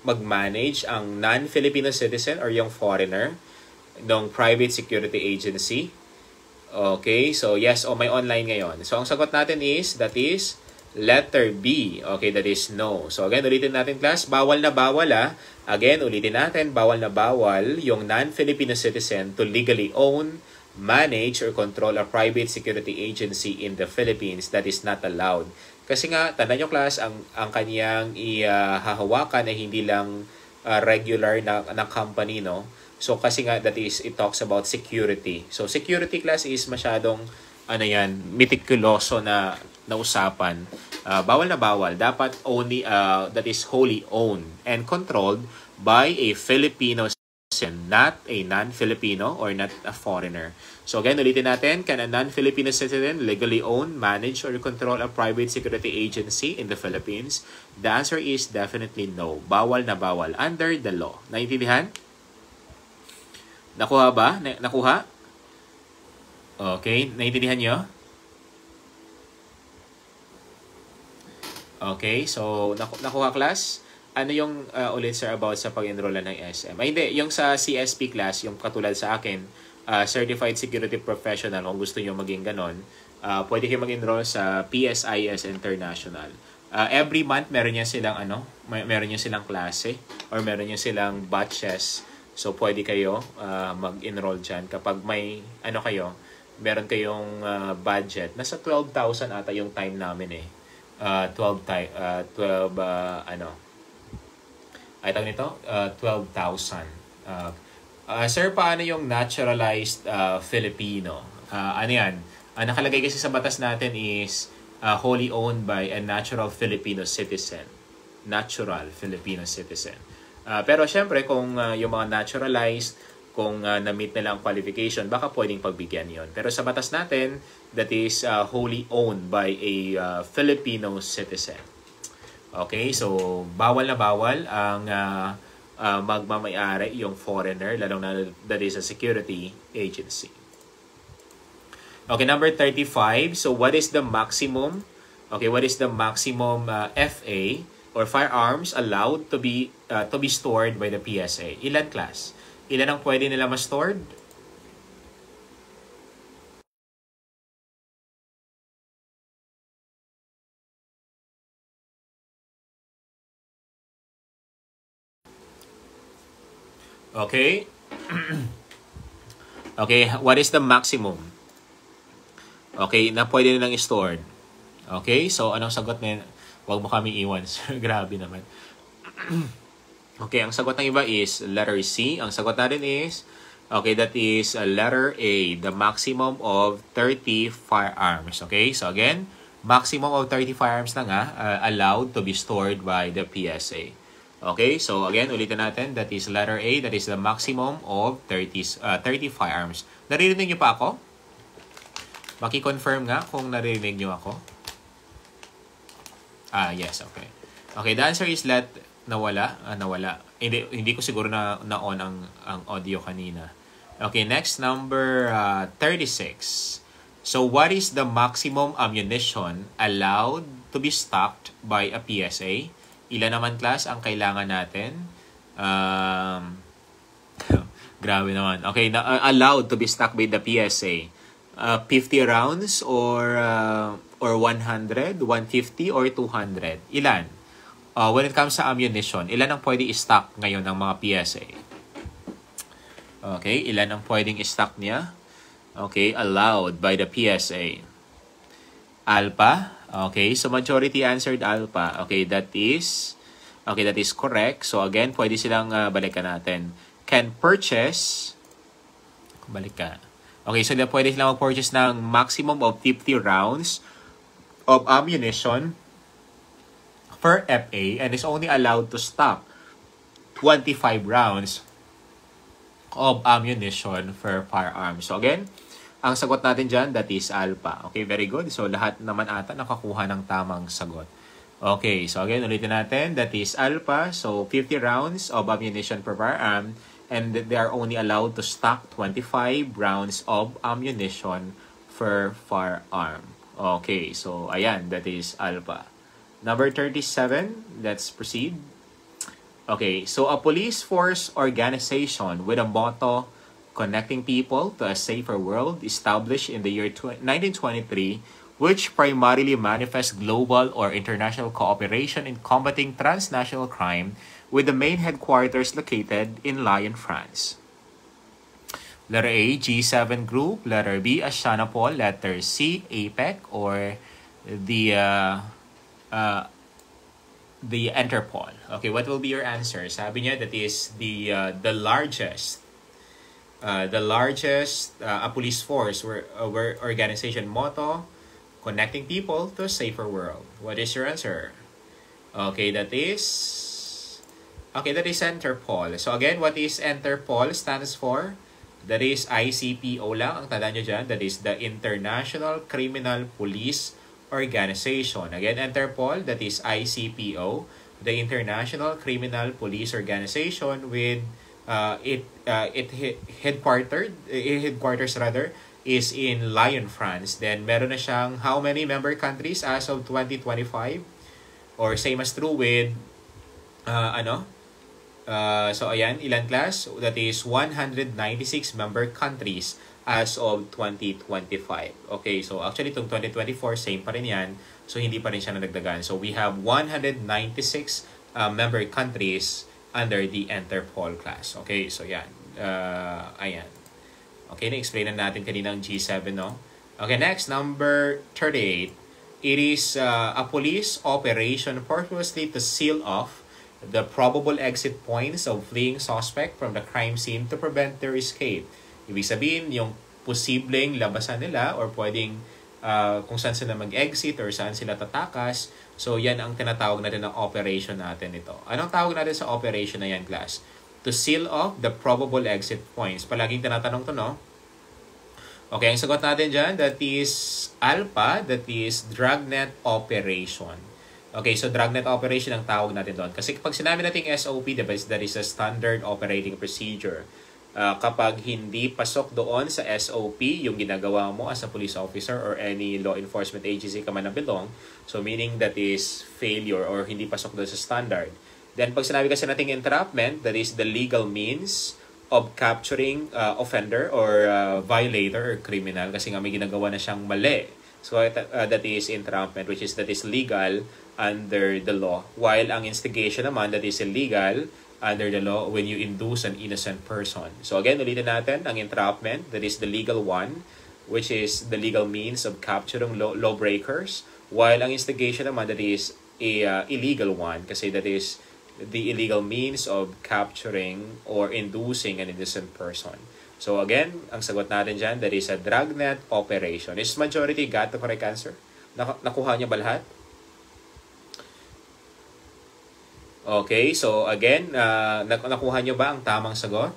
mag-manage ang non-Filipino citizen or yung foreigner ng private security agency? Okay, so yes, may online ngayon. So ang sagot natin is, that is letter B. Okay, that is no. So again, ulitin natin, class, bawal na bawal, Again, ulitin natin, bawal na bawal yung non-Filipino citizen to legally own, manage, or control a private security agency in the Philippines. That is not allowed. Kasi nga, tandaan nyo, class, ang kanyang ihahawakan ay hindi lang regular na company, no? So, kasi nga, that is, it talks about security. So, security, class, is masyadong, meticuloso na usapan. Bawal na bawal. Dapat only, that is wholly owned and controlled by a Filipino citizen, not a non-Filipino or not a foreigner. So, again, ulitin natin, can a non-Filipino citizen legally own, manage, or control a private security agency in the Philippines? The answer is definitely no. Bawal na bawal under the law. Naintindihan? Nakuha ba? Nakuha? Okay. Naintindihan nyo? Okay. So, nakuha, class? Ano yung ulit, sir, about sa pag-enroll ng SM? Ay, hindi. Yung sa CSP class, yung katulad sa akin, certified security professional, kung gusto nyo maging ganon, pwede kayo mag-enroll sa PSIS International. Every month meron niya silang meron niya silang klase or meron niya silang batches. So pwede kayo mag-enroll diyan kapag may meron kayong budget. Nasa 12,000 ata yung time namin eh. 12,000. Sir, paano yung naturalized Filipino? Ano yan? Nakalagay kasi sa batas natin is wholly owned by a natural Filipino citizen. Natural Filipino citizen. Pero syempre, kung yung mga naturalized, kung na-meet nila ang qualification, baka pwedeng pagbigyan yon. Pero sa batas natin, that is wholly owned by a Filipino citizen. Okay, so bawal na bawal ang magmamayari yung foreigner, lalong na that is a security agency. Okay, number 35. So what is the maximum? Okay, what is the maximum FA or firearms allowed to be stored by the PSA? Ilan class? Ilan ang pwede nila ma-stored? Okay. Okay, what is the maximum? Okay, na pwede nilang stored. Okay, so anong sagot na yun? Huwag mo kami iwan, sir. Grabe naman. Okay, ang sagot ng iba is letter C. Ang sagot natin is, okay, that is letter A, the maximum of 30 firearms. Okay, so again, maximum of 30 firearms na nga allowed to be stored by the PSA. Okay, so again, ulitin natin, that is letter A, that is the maximum of 30 firearms. Naririnig niyo pa ako? Maki-confirm nga kung naririnig niyo ako. Yes, okay. Okay, the answer is nawala. Nawala. Hindi ko siguro na-on ang audio kanina. Okay, next, number 36. So, what is the maximum ammunition allowed to be stocked by a PSA? Ilan naman class ang kailangan natin? Grabe naman. Okay, allowed to be stocked by the PSA. 50 rounds or 100, 150 or 200? Ilan? When it comes sa ammunition, ilan ang pwede i-stock ngayon ng mga PSA? Okay, ilan ang pwedeng i-stock niya? Okay, allowed by the PSA. Alpha. Okay, so majority answered alpha. Okay, that is correct. So again, pwede silang balikan natin. Can purchase. Balik ka. Okay, so pwede silang mag-purchase ng maximum of 50 rounds of ammunition per FA and is only allowed to stock 25 rounds of ammunition per firearm. So again, ang sagot natin dyan, that is alpha. Okay, very good. So lahat naman ata nakakuha ng tamang sagot. Okay, so again, ulitin natin, that is alpha. So 50 rounds of ammunition per firearm and they are only allowed to stock 25 rounds of ammunition per firearm. Okay, so ayan, that is alpha. Number 37, let's proceed. Okay, so a police force organization with a motto, connecting people to a safer world, established in the year 1923, which primarily manifests global or international cooperation in combating transnational crime, with the main headquarters located in Lyon, France. Letter A, G7 Group. Letter B, Asianapol. Letter C, APEC or the Interpol. Okay, what will be your answer? Sabi niya that is the largest a police force where organization motto, connecting people to a safer world. What is your answer? Okay, that is Interpol. So again, what is Interpol stands for? That is ICPO lang. Ang tanda nyo dyan, that is the International Criminal Police Organization. Again, Interpol, that is ICPO, the International Criminal Police Organization, with headquarters is in Lyon, France. Then meron na siyang how many member countries as of 2025? Or same as true with So ayan, ilan class? That is 196 member countries as of 2025. Okay, so actually itong 2024, same pa rin yan. So hindi pa rin siya nadagdagan. So we have 196 member countries under the Interpol class. Okay, so yan. Ayan. Okay, na-explain na natin kanina ang G7, no? Okay, next, number 38. It is a police operation purposely to seal off the probable exit points of fleeing suspect from the crime scene to prevent their escape. Ibig sabihin, yung posibleng labasan nila or pwedeng kung saan sila mag-exit or saan sila tatakas. So, yan ang tinatawag natin ng operation natin ito. Anong tawag natin sa operation na yan, class? To seal off the probable exit points. Palaging tinatanong to, no? Okay, ang sagot natin dyan, that is ALPA, that is Dragnet Operation. Okay, so Dragnet Operation ang tawag natin doon. Kasi pag sinabi natin SOP, diba, that is a Standard Operating Procedure. Kapag hindi pasok doon sa SOP, yung ginagawa mo as a police officer or any law enforcement agency ka man na belong, so meaning that is failure or hindi pasok doon sa standard. Then pag sinabi kasi natin entrapment, that is the legal means of capturing offender or violator or criminal kasi nga may ginagawa na siyang mali. So that is entrapment, which is that is legal under the law. While ang instigation naman, that is illegal under the law when you induce an innocent person. So again, ulitin natin, ang entrapment, that is the legal one, which is the legal means of capturing lawbreakers. While ang instigation naman, that is a illegal one kasi that is the illegal means of capturing or inducing an innocent person. So again, ang sagot natin dyan, that is a dragnet operation. Is majority got the correct answer? Nakuha niyo ba lahat? Okay, so again, nakuha niyo ba ang tamang sagot?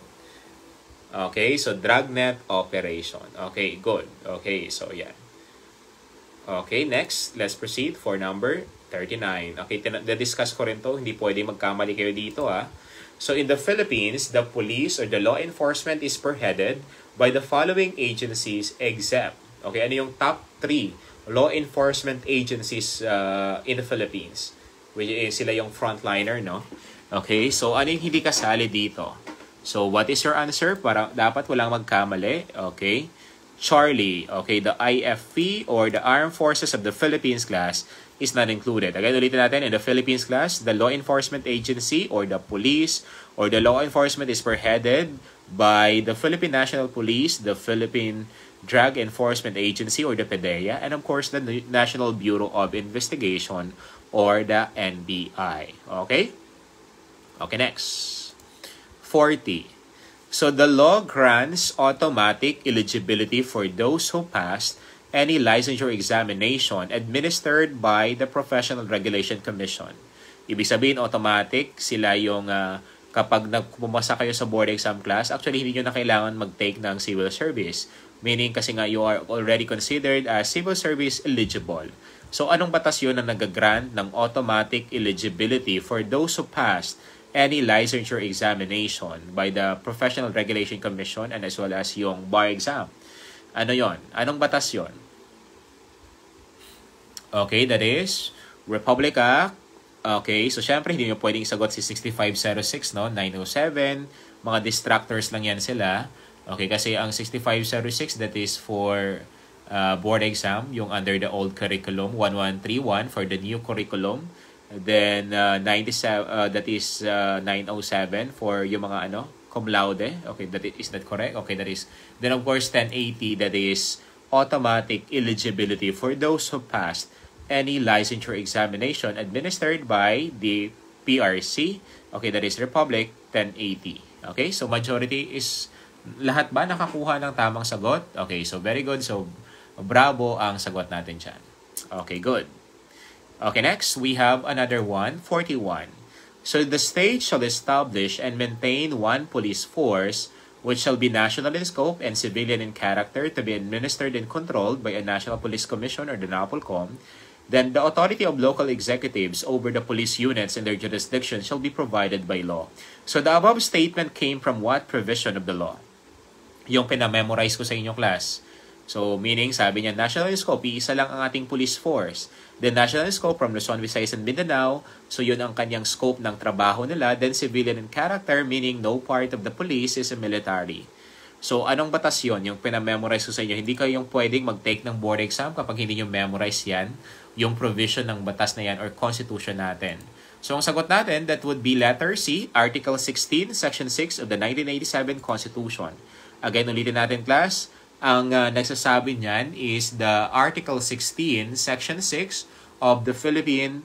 Okay, so dragnet operation. Okay, good. Okay, so yan. Okay, next, let's proceed for number 39. Okay, na-discuss ko rin to. Hindi pwede magkamali kayo dito, ha. So, in the Philippines, the police or the law enforcement is spearheaded by the following agencies except. Okay, ano yung top 3 law enforcement agencies in the Philippines? Which is sila yung frontliner, no? Okay, so ano yung hindi kasali dito? So, what is your answer? Para dapat walang magkamali. Okay. Charlie, okay, the IFP or the Armed Forces of the Philippines class is not included. Again, ulitin natin, in the Philippines class, the law enforcement agency or the police or the law enforcement is spearheaded by the Philippine National Police, the Philippine Drug Enforcement Agency or the PDEA, and of course, the National Bureau of Investigation or the NBI. Okay? Okay, next. 40. So the law grants automatic eligibility for those who passed any licensure examination administered by the Professional Regulation Commission. Ibig sabihin, automatic sila yung kapag pumasa kayo sa board exam class, actually hindi nyo na kailangan mag-take ng civil service. Meaning kasi nga you are already considered as civil service eligible. So anong batas yun na nag-grant ng automatic eligibility for those who passed any licensure examination by the Professional Regulation Commission and as well as yung bar exam? Ano yon? Anong batas yon? Okay, that is Republic Act. Okay, so syempre hindi nyo pwedeng isagot si 6506, no? 907. Mga distractors lang yan sila. Okay, kasi ang 6506, that is for board exam, yung under the old curriculum, 1131 for the new curriculum. Then 97, that is 907 for yung mga cum laude. Okay, is that correct? Okay, that is. Then of course 1080, that is automatic eligibility for those who passed any licensure examination administered by the PRC. Okay, that is Republic 1080. Okay, so majority is lahat ba nakakuha ng tamang sagot? Okay, so very good. So bravo ang sagot natin dyan. Okay, good. Okay, next we have another one, 41. So the state shall establish and maintain one police force which shall be national in scope and civilian in character to be administered and controlled by a National Police Commission or the NAPOLCOM. Then the authority of local executives over the police units in their jurisdiction shall be provided by law. So the above statement came from what provision of the law? Yung pinamemorize ko sa inyong class. So, meaning, sabi niya, national scope, iisa lang ang ating police force. The national scope from Luzon, Visayas, and Mindanao, so yun ang kanyang scope ng trabaho nila. Then, civilian in character, meaning no part of the police is a military. So, anong batas yun? Yung pinamemorize ko sa inyo, hindi kayong pwedeng mag-take ng board exam kapag hindi nyo memorize yan, yung provision ng batas na yan or constitution natin. So, ang sagot natin, that would be letter C, Article 16, Section 6 of the 1987 Constitution. Again, ulitin natin, class. Ang nagsasabi niyan is the Article 16, Section 6 of the Philippine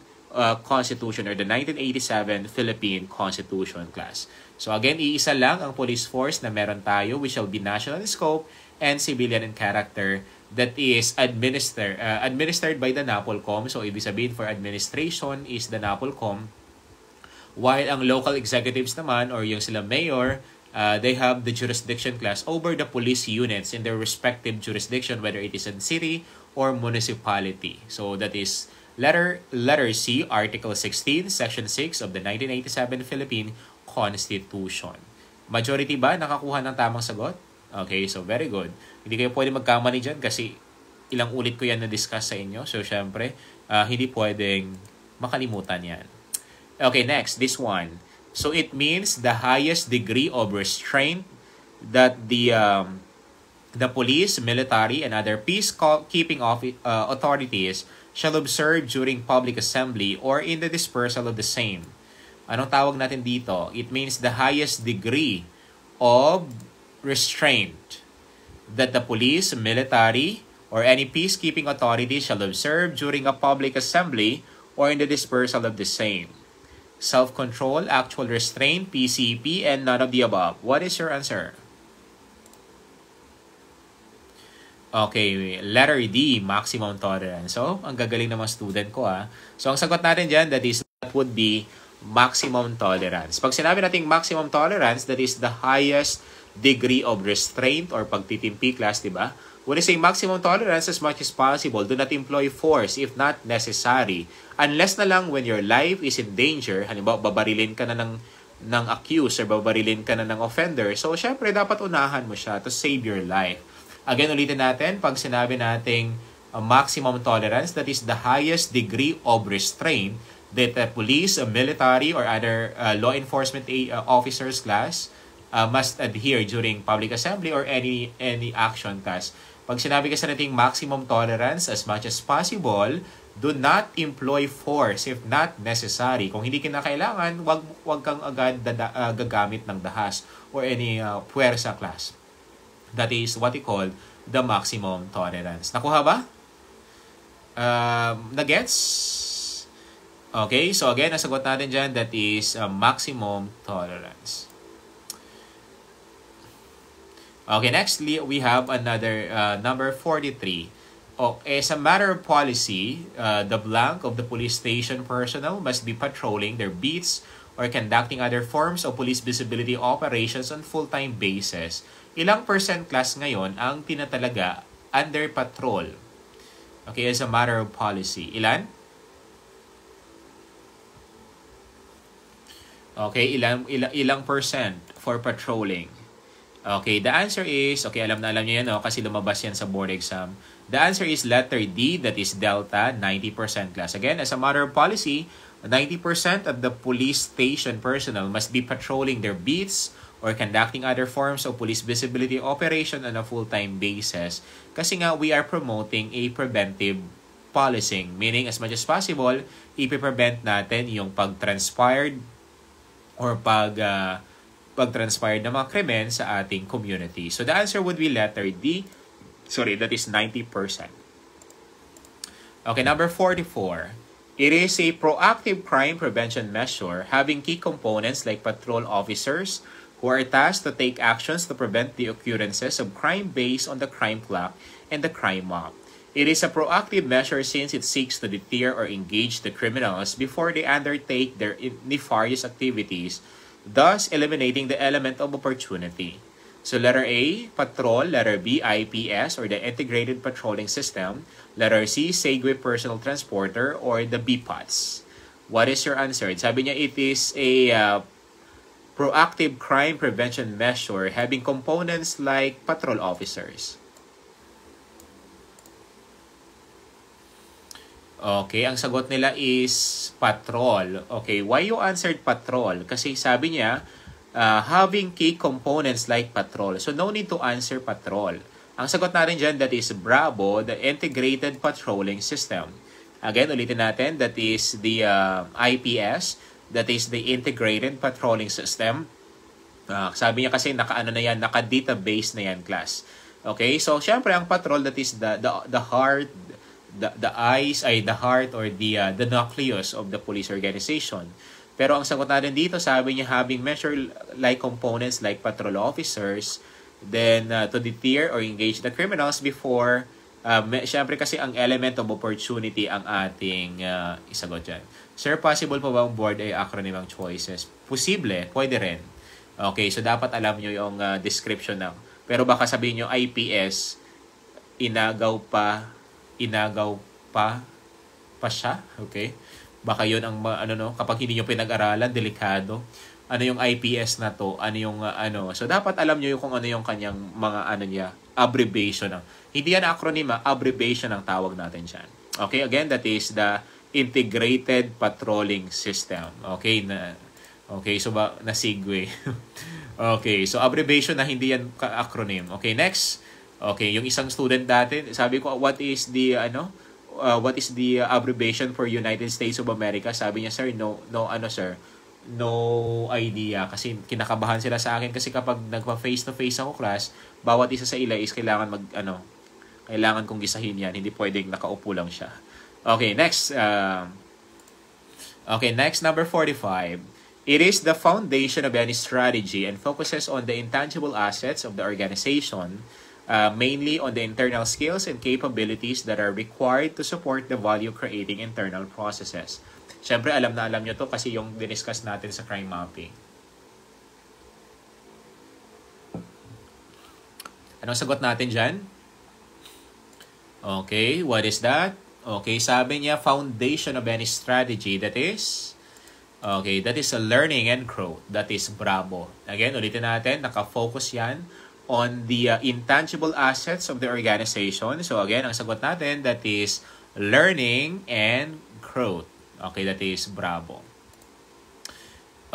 Constitution or the 1987 Philippine Constitution, class. So again, iisa lang ang police force na meron tayo, which shall be national in scope and civilian in character, that is administered by the NAPOLCOM. So ibig sabihin for administration is the NAPOLCOM, while ang local executives naman or yung sila mayor, they have the jurisdiction, class, over the police units in their respective jurisdiction, whether it is in city or municipality. So that is letter C, Article 16, Section 6 of the 1987 Philippine Constitution. Majority ba nakakuha ng tamang sagot? Okay, so very good. Hindi kayo pwede magkamali dyan kasi ilang ulit ko yan na-discuss sa inyo. So syempre, hindi pwedeng makalimutan yan. Okay, next, this one. So it means the highest degree of restraint that the police, military, and other peacekeeping authorities shall observe during public assembly or in the dispersal of the same. Anong tawag natin dito? It means the highest degree of restraint that the police, military, or any peacekeeping authority shall observe during a public assembly or in the dispersal of the same. Self-control, actual restraint, PCP, and none of the above. What is your answer? Okay, letter D, maximum tolerance. So, ang gagaling naman student ko So, ang sagot natin dyan, that would be maximum tolerance. Pag sinabi natin maximum tolerance, that is the highest degree of restraint or pagtitimpi, class, diba? When you say maximum tolerance, as much as possible, do not employ force if not necessary. Unless na lang when your life is in danger, halimbawa, babarilin ka na ng accused or babarilin ka na ng offender. So, syempre, dapat unahan mo siya to save your life. Again, ulitin natin, pag sinabi nating maximum tolerance, that is the highest degree of restraint that a police, a military, or other law enforcement officers, class, must adhere during public assembly or any action, class. Pag sinabi kasi natin maximum tolerance, as much as possible, do not employ force if not necessary. Kung hindi kinakailangan, wag kang agad gagamit ng dahas or any puwersa, class. That is what we call the maximum tolerance. Nakuha ba? Nagets? Okay, so again, nasagot natin dyan, that is maximum tolerance. Okay, next we have another number 43. As a matter of policy, the blank of the police station personnel must be patrolling their beats or conducting other forms of police visibility operations on full-time basis. Ilang percent, class, ngayon ang tinatalaga under patrol? Okay, as a matter of policy. Ilan? Okay, ilang percent for patrolling? Okay, the answer is, okay, alam niyo yan, kasi lumabas yan sa board exam. The answer is letter D, that is delta, 90%, class. Again, as a matter of policy, 90% of the police station personnel must be patrolling their beats or conducting other forms of police visibility operation on a full-time basis. Kasi nga, we are promoting a preventive policing, meaning as much as possible, ipiprevent natin yung pag-transpired or pag-transpired ng mga krimen sa ating community. So the answer would be letter D. Sorry, that is 90%. Okay, number 44. It is a proactive crime prevention measure having key components like patrol officers who are tasked to take actions to prevent the occurrences of crime based on the crime clock and the crime mob. It is a proactive measure since it seeks to deter or engage the criminals before they undertake their nefarious activities, thus eliminating the element of opportunity. So letter A, patrol. Letter B, IPS or the Integrated Patrolling System. Letter C, Segway Personal Transporter or the BPATS. What is your answer? Sabi niya, it is a proactive crime prevention measure having components like patrol officers. Okay, ang sagot nila is patrol. Okay, why you answered patrol? Kasi sabi niya, having key components like patrol. So, no need to answer patrol. Ang sagot natin dyan, that is Bravo, the Integrated Patrolling System. Again, ulitin natin, that is the IPS, that is the Integrated Patrolling System. Sabi niya kasi naka-ano na yan, naka-database na yan, class. Okay, so syempre ang patrol, that is the heart, the eyes, ay the heart or the nucleus of the police organization. Pero ang sagot natin dito, sabi niya having measure-like components like patrol officers, then to deter or engage the criminals before, syempre kasi ang element of opportunity ang ating isagot dyan. Sir, possible pa ba ang board ay acronym ang choices? Posible, pwede rin. Okay, so dapat alam nyo yung description ng, pero baka sabihin nyo IPS, inagaw pa siya, okay? Baka yun ang kapag hindi nyo pinag-aralan, delikado. Ano yung IPS na to? Ano yung So dapat alam nyo yung kung ano yung kanyang mga niya, abbreviation ng. Hindi yan acronym, abbreviation ang tawag natin diyan. Okay, again, that is the Integrated Patrolling System. Okay, so na-segue. Okay, so abbreviation na hindi yan acronym. Okay, next. Okay, yung isang student natin, sabi ko, what is the abbreviation for United States of America? Sabi niya, sir, no idea. Kasi kinakabahan sila sa akin kasi kapag nagpa-face-to-face ako class, bawat isa sa ila is kailangan kailangan kong gisahin yan. Hindi pwedeng nakaupo lang siya. Okay, next. Next, number 45. It is the foundation of any strategy and focuses on the intangible assets of the organization, mainly on the internal skills and capabilities that are required to support the value-creating internal processes. Siyempre, alam nyo to kasi yung diniscuss natin sa crime mapping. Anong sagot natin dyan? Okay, what is that? Okay, sabi niya, foundation of any strategy, that is a learning and growth. That is Bravo. Again, ulitin natin, naka-focus yan on the intangible assets of the organization. So again, ang sagot natin, that is learning and growth. Okay, that is Bravo.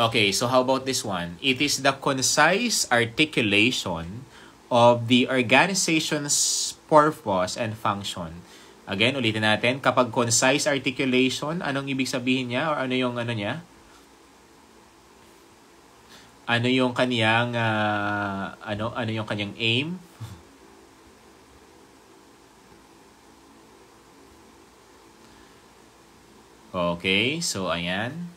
Okay, so how about this one? It is the concise articulation of the organization's purpose and function. Again, ulitin natin, kapag concise articulation, anong ibig sabihin niya or ano yung niya? Ano yung kaniyang ano yung kanyang aim? Okay, so ayan.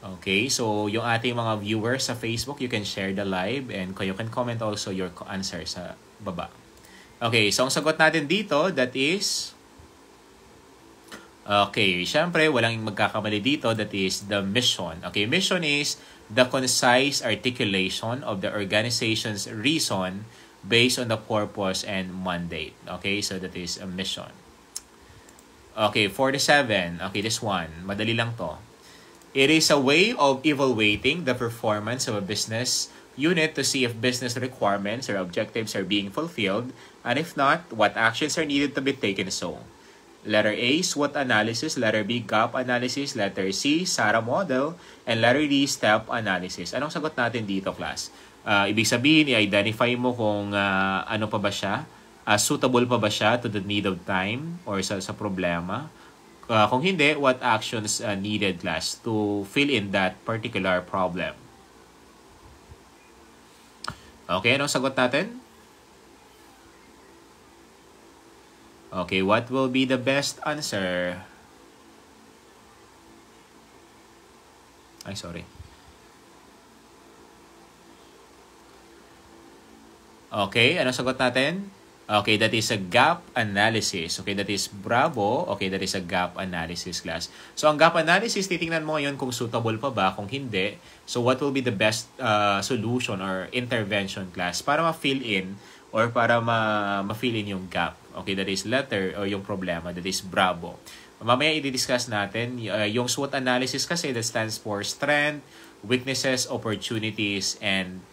Okay, so yung ating mga viewers sa Facebook, you can share the live and you can comment also your answer sa baba. Okay, so ang sagot natin dito, that is syempre walang magkakamali dito, that is the mission. Okay, mission is the concise articulation of the organization's reason based on the purpose and mandate. Okay, so that is a mission. Okay, 47. Okay, this one. Madali lang to. It is a way of evaluating the performance of a business unit to see if business requirements or objectives are being fulfilled, and if not, what actions are needed to be taken so. Letter A, SWOT analysis. Letter B, gap analysis. Letter C, SARA model. And letter D, step analysis. Anong sagot natin dito, class? Ibig sabihin, i-identify mo kung ano pa ba siya, suitable pa ba siya to the need of time or sa problema. Kung hindi, what actions needed, class, to fill in that particular problem. Okay, anong sagot natin? Okay, what will be the best answer? Ay, sorry. Okay, anong sagot natin? Okay, that is a gap analysis. Okay, that is Bravo. Okay, that is a gap analysis, class. So, ang gap analysis, titingnan mo ngayon kung suitable pa ba, kung hindi. So, what will be the best solution or intervention, class, para ma-fill in or para ma-fill in yung gap. Okay, that is letter o yung problema, that is Bravo. Mamaya i-discuss natin yung SWOT analysis kasi that stands for strength, weaknesses, opportunities, and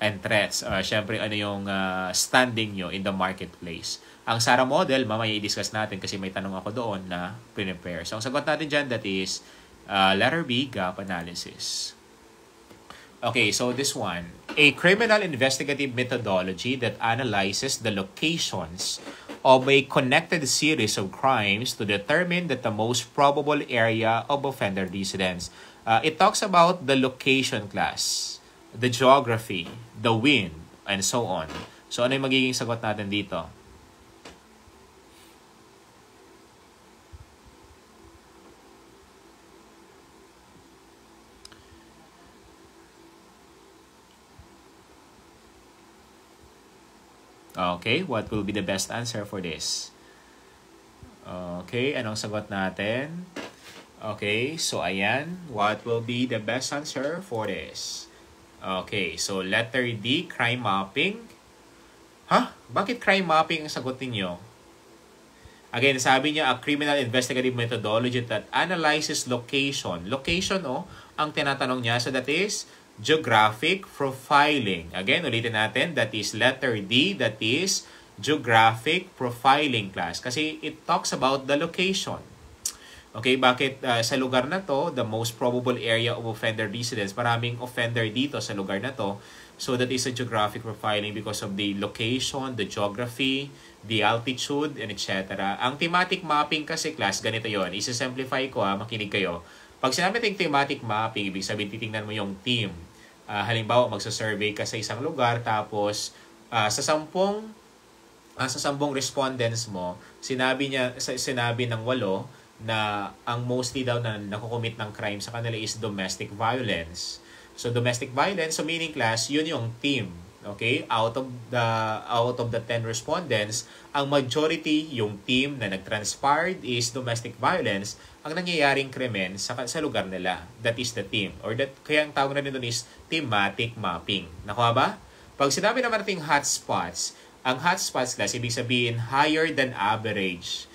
and threats. Syempre, ano yung standing nyo in the marketplace. Ang SARA model, mamaya i-discuss natin kasi may tanong ako doon na prepare. So, ang sagot natin dyan, that is letter B, gap analysis. Okay, so this one. A criminal investigative methodology that analyzes the locations of a connected series of crimes to determine that the most probable area of offender residence. It talks about the location class, the geography, the wind, and so on. So ano yung magiging sagot natin dito? Okay, what will be the best answer for this? Okay, anong sagot natin? Okay, so ayan, what will be the best answer for this? Okay, so letter D, crime mapping. Bakit crime mapping ang sagot ninyo? Again, sabi niya, a criminal investigative methodology that analyzes location. Location, ang tinatanong niya. So that is geographic profiling. Again, ulitin natin, that is letter D, that is geographic profiling class. Kasi it talks about the location. Okay, bakit sa lugar na to, the most probable area of offender residence, maraming offender dito sa lugar na to. So that is a geographic profiling because of the location, the geography, the altitude, and etc. Ang thematic mapping kasi class, ganito yon. Isa-simplify ko makinig kayo. Pag sinabi natin thematic mapping, ibig sabihin titingnan mo yung team. Halimbawa, magsa-survey ka sa isang lugar, tapos sa 10 respondents mo, sinabi ng 8 na ang mostly daw na nakukomit ng crime sa kanila is domestic violence. So domestic violence, so meaning class, yun yung team. Okay? Out of the 10 respondents, ang majority, yung team na nag-transpired is domestic violence, ang nangyayaring krimen sa lugar nila. That is the team. Or kaya ang tawag na nito is thematic mapping. Nakuha ba? Pag sinabi naman natin hotspots, ang hotspots class, ibig sabihin higher than average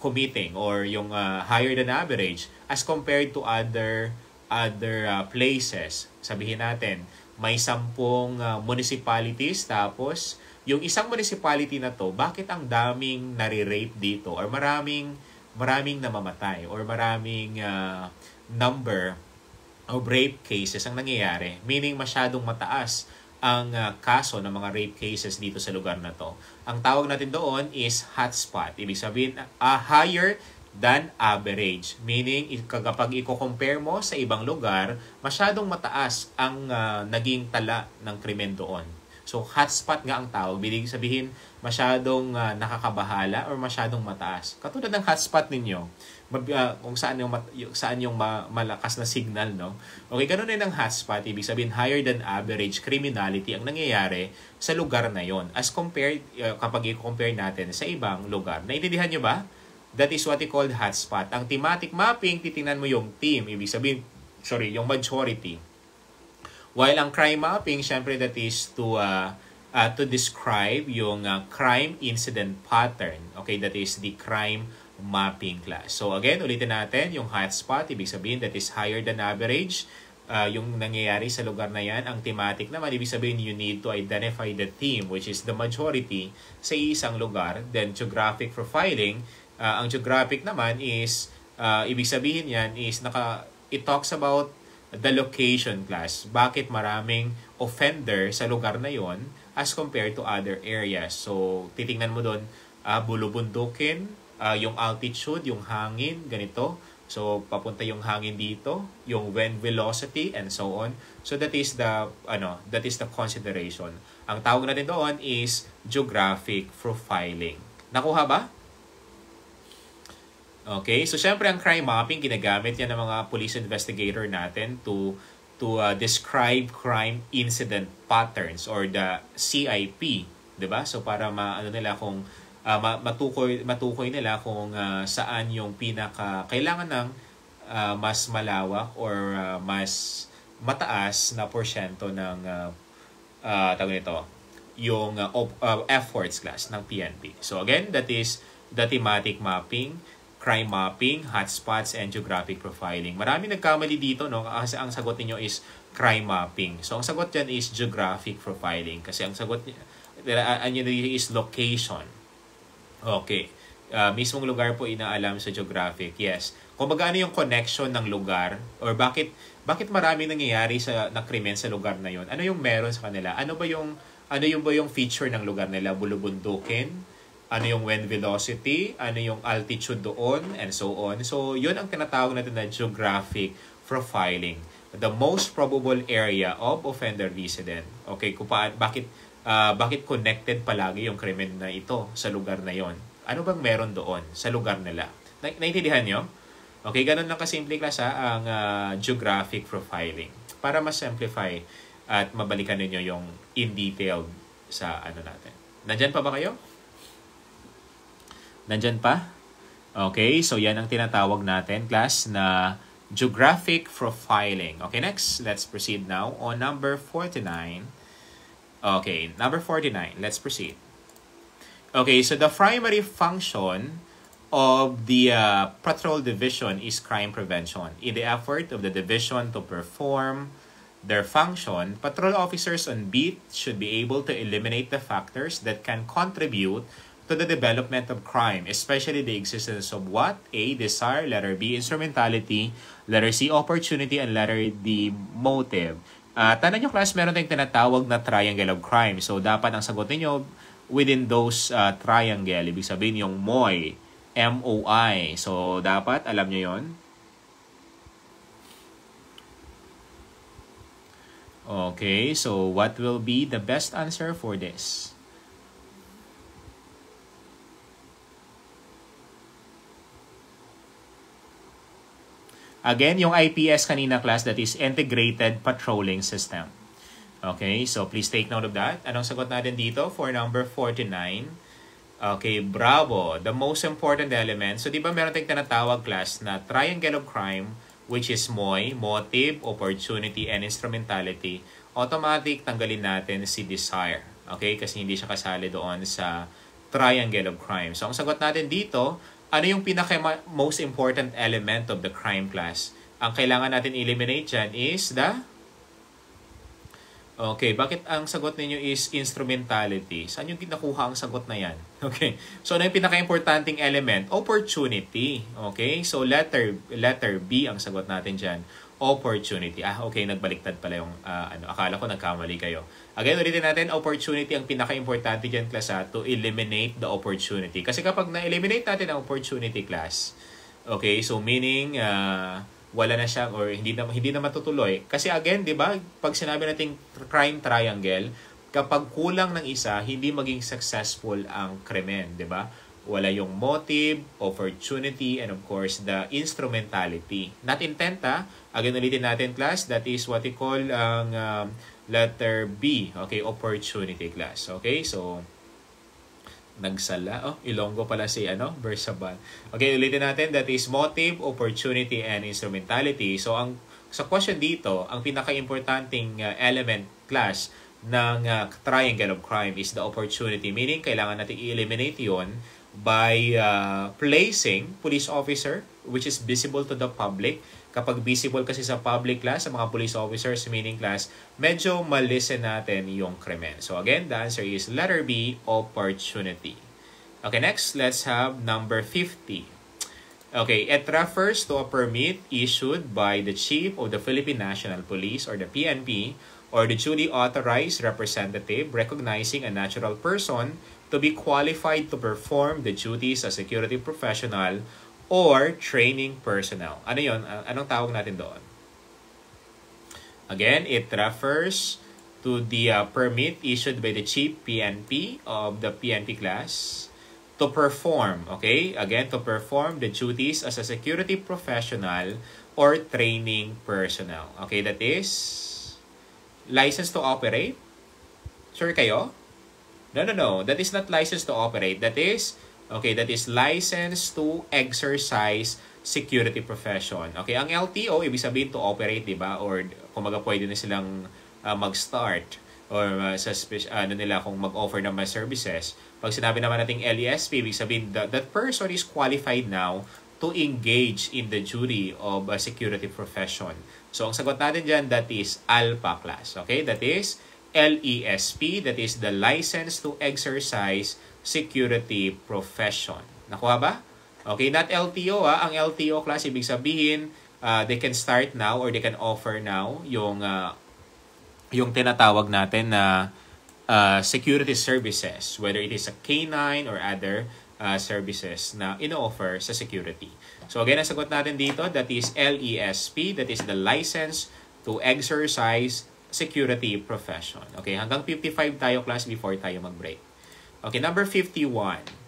committing or yung higher than average as compared to other places. Sabihin natin, may 10 municipalities, tapos yung isang municipality na to, bakit ang daming nare-rape dito or maraming namamatay or maraming number of rape cases ang nangyayari, meaning masyadong mataas ang kaso ng mga rape cases dito sa lugar na to. Ang tawag natin doon is hotspot. Ibig sabihin, higher than average. Meaning, kapag i-compare mo sa ibang lugar, masyadong mataas ang naging tala ng krimen doon. So, hotspot nga ang tawag. Ibig sabihin, masyadong nakakabahala or masyadong mataas. Katulad ng hotspot ninyo, kung saan yung malakas na signal, no? Okay, ganun din ang hotspot. Ibig sabihin, higher than average criminality ang nangyayari sa lugar na yon as compared, kapag i-compare natin sa ibang lugar. Naintindihan nyo ba? That is what we call hotspot. Ang thematic mapping, titingnan mo yung team. Ibig sabihin, yung majority. While ang crime mapping, syempre that is to describe yung crime incident pattern. Okay, that is the crime mapping class. So again, ulitin natin, yung hotspot, ibig sabihin that is higher than average. Yung nangyayari sa lugar na yan. Ang thematic naman, ibig sabihin you need to identify the team, which is the majority sa isang lugar. Then geographic profiling, ang geographic naman is, ibig sabihin yan is, it talks about the location class. Bakit maraming offender sa lugar na yon as compared to other areas. So, titingnan mo doon, bulubundukin, yung altitude, yung hangin, ganito. So, papunta yung hangin dito, yung wind velocity, and so on. So, that is the consideration. Ang tawag natin doon is geographic profiling. Nakuha ba? Okay, so syempre ang crime mapping, ginagamit yan ng mga police investigator natin to describe crime incident patterns or the CIP, 'di ba? So para matukoy nila kung saan yung kailangan ng mas malawak or mas mataas na porsyento ng tawag nito, yung efforts class ng PNP. So again, that is the thematic mapping, crime mapping, hotspots, and geographic profiling. Marami nagkamali dito, no? Kasi ang sagot niyo is crime mapping. So, ang sagot dyan is geographic profiling. Kasi ang sagot niya is location. Okay. Mismong lugar po inaalam sa geographic. Yes. Kung ano yung connection ng lugar or bakit maraming nangyayari na krimen sa lugar na yon? Ano yung meron sa kanila? Ano ba yung feature ng lugar nila? Bulubundukin? Ano yung wind velocity, ano yung altitude doon, and so on. So, yun ang tinatawag natin na geographic profiling. The most probable area of offender resident. Okay, bakit connected palagi yung krimen na ito sa lugar na yon? Ano bang meron doon sa lugar nila? Naintindihan nyo? Okay, ganun lang kasimple class ang geographic profiling. Para mas simplify at mabalikan ninyo yung in detail sa ano natin. Nandyan pa ba kayo? Nandyan pa? Okay, so yan ang tinatawag natin, class, na geographic profiling. Okay, next, let's proceed now on number 49. Okay, number 49, let's proceed. Okay, so the primary function of the patrol division is crime prevention. In the effort of the division to perform their function, patrol officers on beat should be able to eliminate the factors that can contribute to the development of crime, especially the existence of what? A, desire, letter B, instrumentality, letter C, opportunity, and letter D, motive. Tandaan nyo, class, meron tayong tinatawag na triangle of crime. So, dapat ang sagot niyo within those triangle, ibig sabihin yung MOI, M-O-I. So, dapat alam nyo yon. Okay, so what will be the best answer for this? Again, yung IPS kanina, class, that is Integrated Patrolling System. Okay, so please take note of that. Anong sagot natin dito for number 49? Okay, bravo. The most important element. So, di ba meron tayong tinatawag, class, na triangle of crime, which is MOI, motive, opportunity, and instrumentality. Automatic, tanggalin natin si desire. Okay, kasi hindi siya kasali doon sa triangle of crime. So, ang sagot natin dito, ano yung most important element of the crime, class? Ang kailangan natin eliminate dyan is the... Okay, bakit ang sagot ninyo is instrumentality? Saan yung nakuha ang sagot na yan? Okay, so ano yung pinaka-importanting element? Opportunity. Okay, so letter B ang sagot natin dyan. Opportunity. Okay, nagbaliktad pala yung akala ko nagkamali kayo. Again, ulitin natin, opportunity ang pinaka-importante dyan, class, to eliminate the opportunity. Kasi kapag na-eliminate natin ang opportunity, class, okay, so meaning, wala na siya or hindi na matutuloy. Kasi again, di ba, pag sinabi nating crime triangle, kapag kulang ng isa, hindi maging successful ang krimen, di ba? Wala yung motive, opportunity, and of course, the instrumentality. Not intent, Again, ulitin natin, class. That is what we call ang letter B. Okay, opportunity, class. Okay, so, nagsala. Ilonggo pala si, Bersaban. Okay, ulitin natin. That is motive, opportunity, and instrumentality. So, sa question dito, ang pinaka-importanting element, class, ng triangle of crime is the opportunity. Meaning, kailangan natin i-eliminate yon by placing police officer which is visible to the public. Kapag visible kasi sa public, class, sa mga police officers, meaning, class, medyo malisen natin yung krimen. So again, the answer is letter B, opportunity. Okay, next, let's have number 50. Okay, it refers to a permit issued by the Chief of the Philippine National Police or the PNP or the duly authorized representative recognizing a natural person to be qualified to perform the duties as security professional or training personnel. Ano yun? Anong tawag natin doon? Again, it refers to the permit issued by the Chief PNP of the PNP class to perform, okay? Again, to perform the duties as a security professional or training personnel. Okay, that is license to operate? Sure kayo? No. That is not license to operate. That is license to exercise security profession. Okay, ang LTO, ibig sabihin to operate, di ba? Or kumaga pwede na silang mag-start or kung mag-offer ng mga services. Pag sinabi naman nating LESP, ibig sabihin that person is qualified now to engage in the duty of a security profession. So, ang sagot natin dyan, that is ALPA class. Okay? That is LESP. That is the license to exercise security profession. Nakuha ba? Okay, not LTO ha. Ang LTO class, ibig sabihin, they can start now or they can offer now yung tinatawag natin na security services, whether it is a K9 or other services na ino-offer sa security. So again, ang sagot natin dito, that is LESP, that is the license to exercise security profession. Okay, hanggang 55 tayo class before tayo mag-break. Okay, number 51.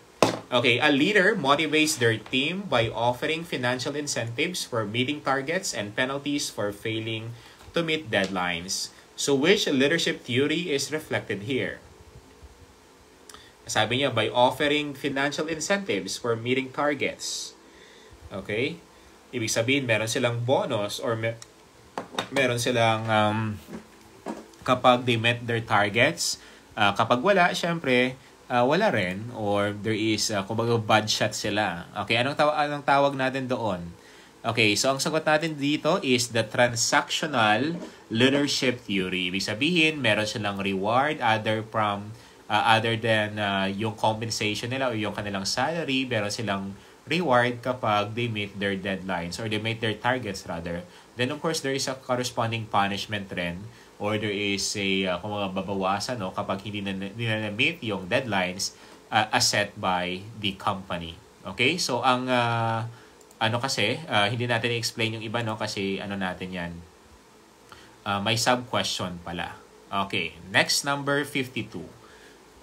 Okay, a leader motivates their team by offering financial incentives for meeting targets and penalties for failing to meet deadlines. So which leadership theory is reflected here? Sabi niya, by offering financial incentives for meeting targets. Okay? Ibig sabihin, meron silang bonus or meron silang kapag they met their targets. Kapag wala, syempre, wala rin. Or there is, kumbaga, bad shot sila. Okay, anong tawag natin doon? Okay, so ang sagot natin dito is the transactional leadership theory. Ibig sabihin, meron silang reward other than yung compensation nila o yung kanilang salary, meron silang reward kapag they meet their deadlines or they meet their targets rather. Then of course, there is a corresponding punishment rin or there is a kung mga babawasan no, kapag hindi na meet yung deadlines as set by the company. Okay? So ang hindi natin i-explain yung iba no kasi natin yan. May sub-question pala. Okay, next number 52.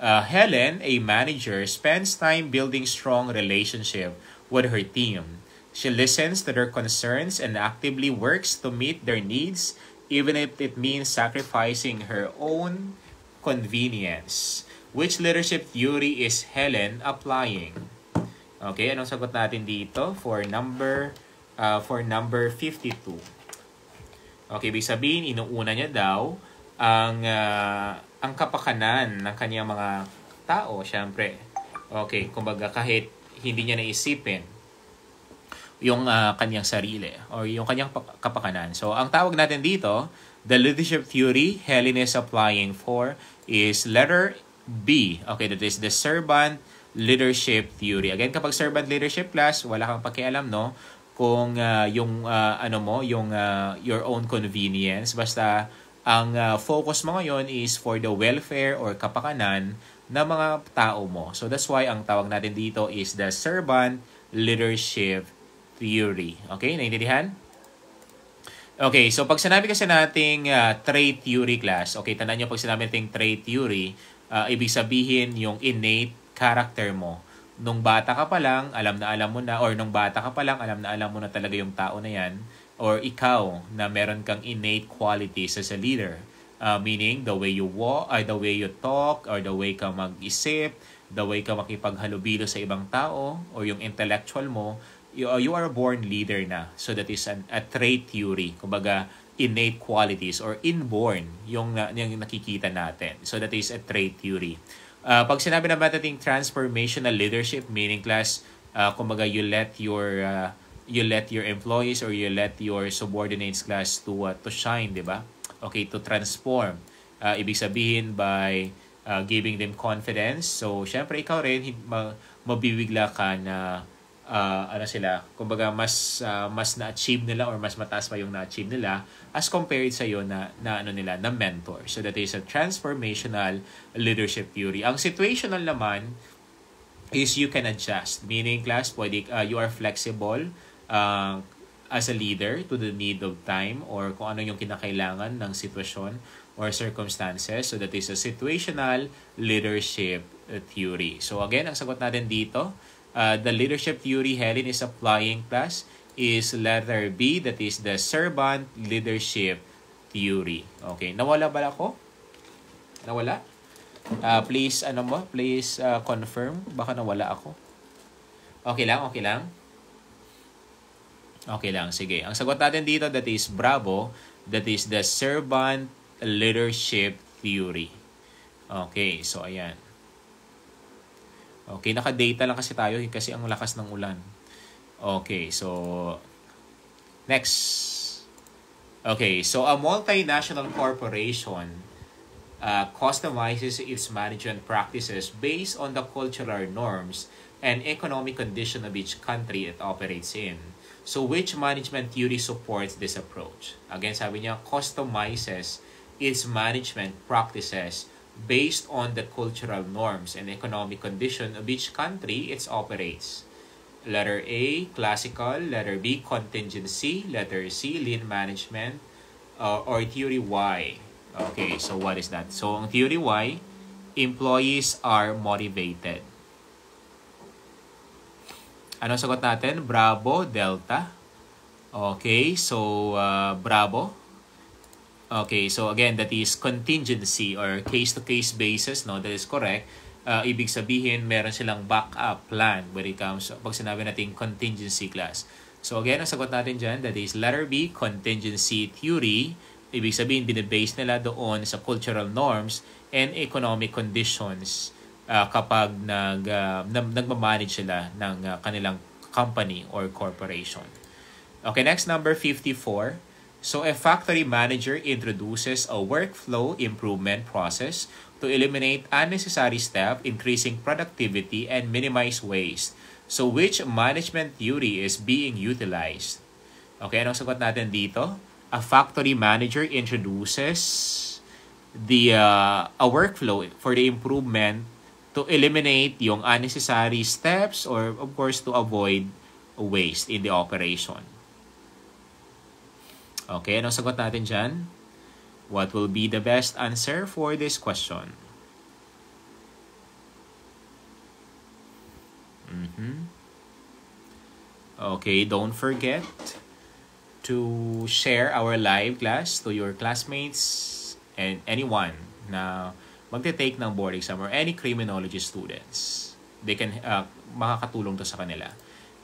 Helen, a manager, spends time building strong relationship with her team. She listens to their concerns and actively works to meet their needs even if it means sacrificing her own convenience. Which leadership theory is Helen applying? Okay, anong sagot natin dito for number 52? Okay, ibig sabihin, inuuna niya daw ang kapakanan ng kanyang mga tao, syempre. Okay, kumbaga kahit hindi niya naisipin yung kanyang sarili or yung kanyang kapakanan. So, ang tawag natin dito, the leadership theory Helen is applying for is letter B. Okay, that is the servant leadership theory. Again, kapag servant leadership class, wala kang pakialam, no? Kung your own convenience. Basta, ang focus mo ngayon is for the welfare or kapakanan ng mga tao mo. So, that's why ang tawag natin dito is the servant leadership theory. Okay, naiintindihan? Okay, so pag sinabi kasi nating trait theory class, okay, tandaan nyo pag sinabi nating trait theory, ibig sabihin yung innate character mo. Nung bata ka pa lang, alam mo na, or nung bata ka pa lang, alam mo na talaga yung tao na yan, or ikaw na meron kang innate qualities as a leader. Meaning, the way you walk, the way you talk, or the way ka mag-isip, the way ka makipaghalubilo sa ibang tao, or yung intellectual mo, you are a born leader na. So that is a trait theory. Kumbaga, innate qualities or inborn yung nakikita natin. So that is a trait theory. Pag sinabi naman natin transformational leadership, meaning class, kumbaga you let your employees or you let your subordinates class to shine, di ba? Okay, to transform. Ibig sabihin by giving them confidence. So, syempre ikaw rin mabibigla ka na kumbaga mas na-achieve nila or mas mataas pa yung na-achieve nila as compared sa iyo na mentor. So that is a transformational leadership theory. Ang situational naman is you can adjust. Meaning class, pwede you are flexible as a leader to the need of time or kung ano yung kinakailangan ng sitwasyon or circumstances. So that is a situational leadership theory. So again, ang sagot natin dito, the leadership theory Helen is applying class is letter B, that is the servant leadership theory. Okay, nawala ba ako? Nawala? Please confirm, baka nawala ako. Okay lang. Okay lang, sige. Ang sagot natin dito, that is Bravo, that is the servant leadership theory. Okay, so ayan. Okay, naka-data lang kasi tayo kasi ang lakas ng ulan. Okay, so next. Okay, so a multinational corporation customizes its management practices based on the cultural norms and economic condition of each country it operates in. So which management theory supports this approach? Again, sabi niya, customizes its management practices based on the cultural norms and economic condition of each country it operates. Letter A, classical. Letter B, contingency. Letter C, lean management. Or theory Y. Okay, so what is that? So, ang theory Y, employees are motivated. Ano sagot natin? Bravo, Delta. Okay, so Bravo. Okay, so again, that is contingency or case-to-case basis, no? That is correct. Ibig sabihin, meron silang backup plan when it comes, pag sinabi natin contingency class. So again, ang sagot natin dyan, that is letter B, contingency theory. Ibig sabihin, binibase nila doon sa cultural norms and economic conditions kapag nagmamanage sila ng kanilang company or corporation. Okay, next, number 54. So a factory manager introduces a workflow improvement process to eliminate unnecessary steps, increasing productivity, and minimize waste. So which management theory is being utilized? Okay, anong sagot natin dito? A factory manager introduces a workflow for the improvement to eliminate yung unnecessary steps or of course to avoid waste in the operation. Okay, anong sagot natin dyan? What will be the best answer for this question? Okay, don't forget to share our live class to your classmates and anyone na magte-take ng board exam or any criminology students. They can, makakatulong to sa kanila.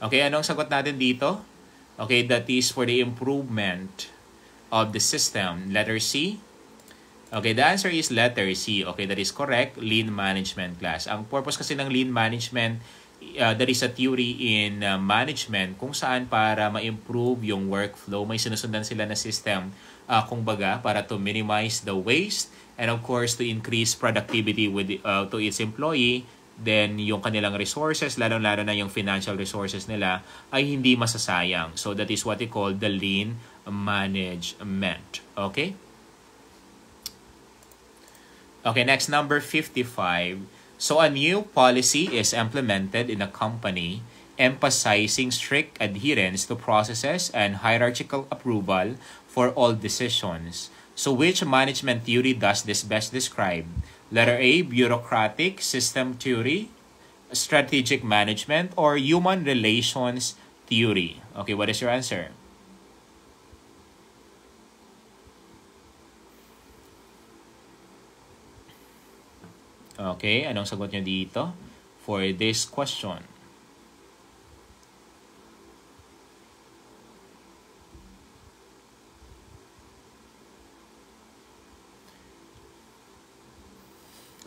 Okay, anong sagot natin dito? Okay, that is for the improvement of the system. Letter C. Okay, the answer is letter C. Okay, that is correct. Lean management class. Ang purpose kasi ng lean management, that is a theory in management kung saan para ma-improve yung workflow. May sinusundan sila na system, kumbaga, para to minimize the waste and of course to increase productivity with to its employee. Then yung kanilang resources, lalo-lalo na yung financial resources nila, ay hindi masasayang. So that is what we call the lean management. Okay? Okay, next, number 55. So a new policy is implemented in a company emphasizing strict adherence to processes and hierarchical approval for all decisions. So which management theory does this best describe? Letter A, bureaucratic system theory, strategic management, or human relations theory? Okay, what is your answer? Okay, anong sagot nyo dito for this question?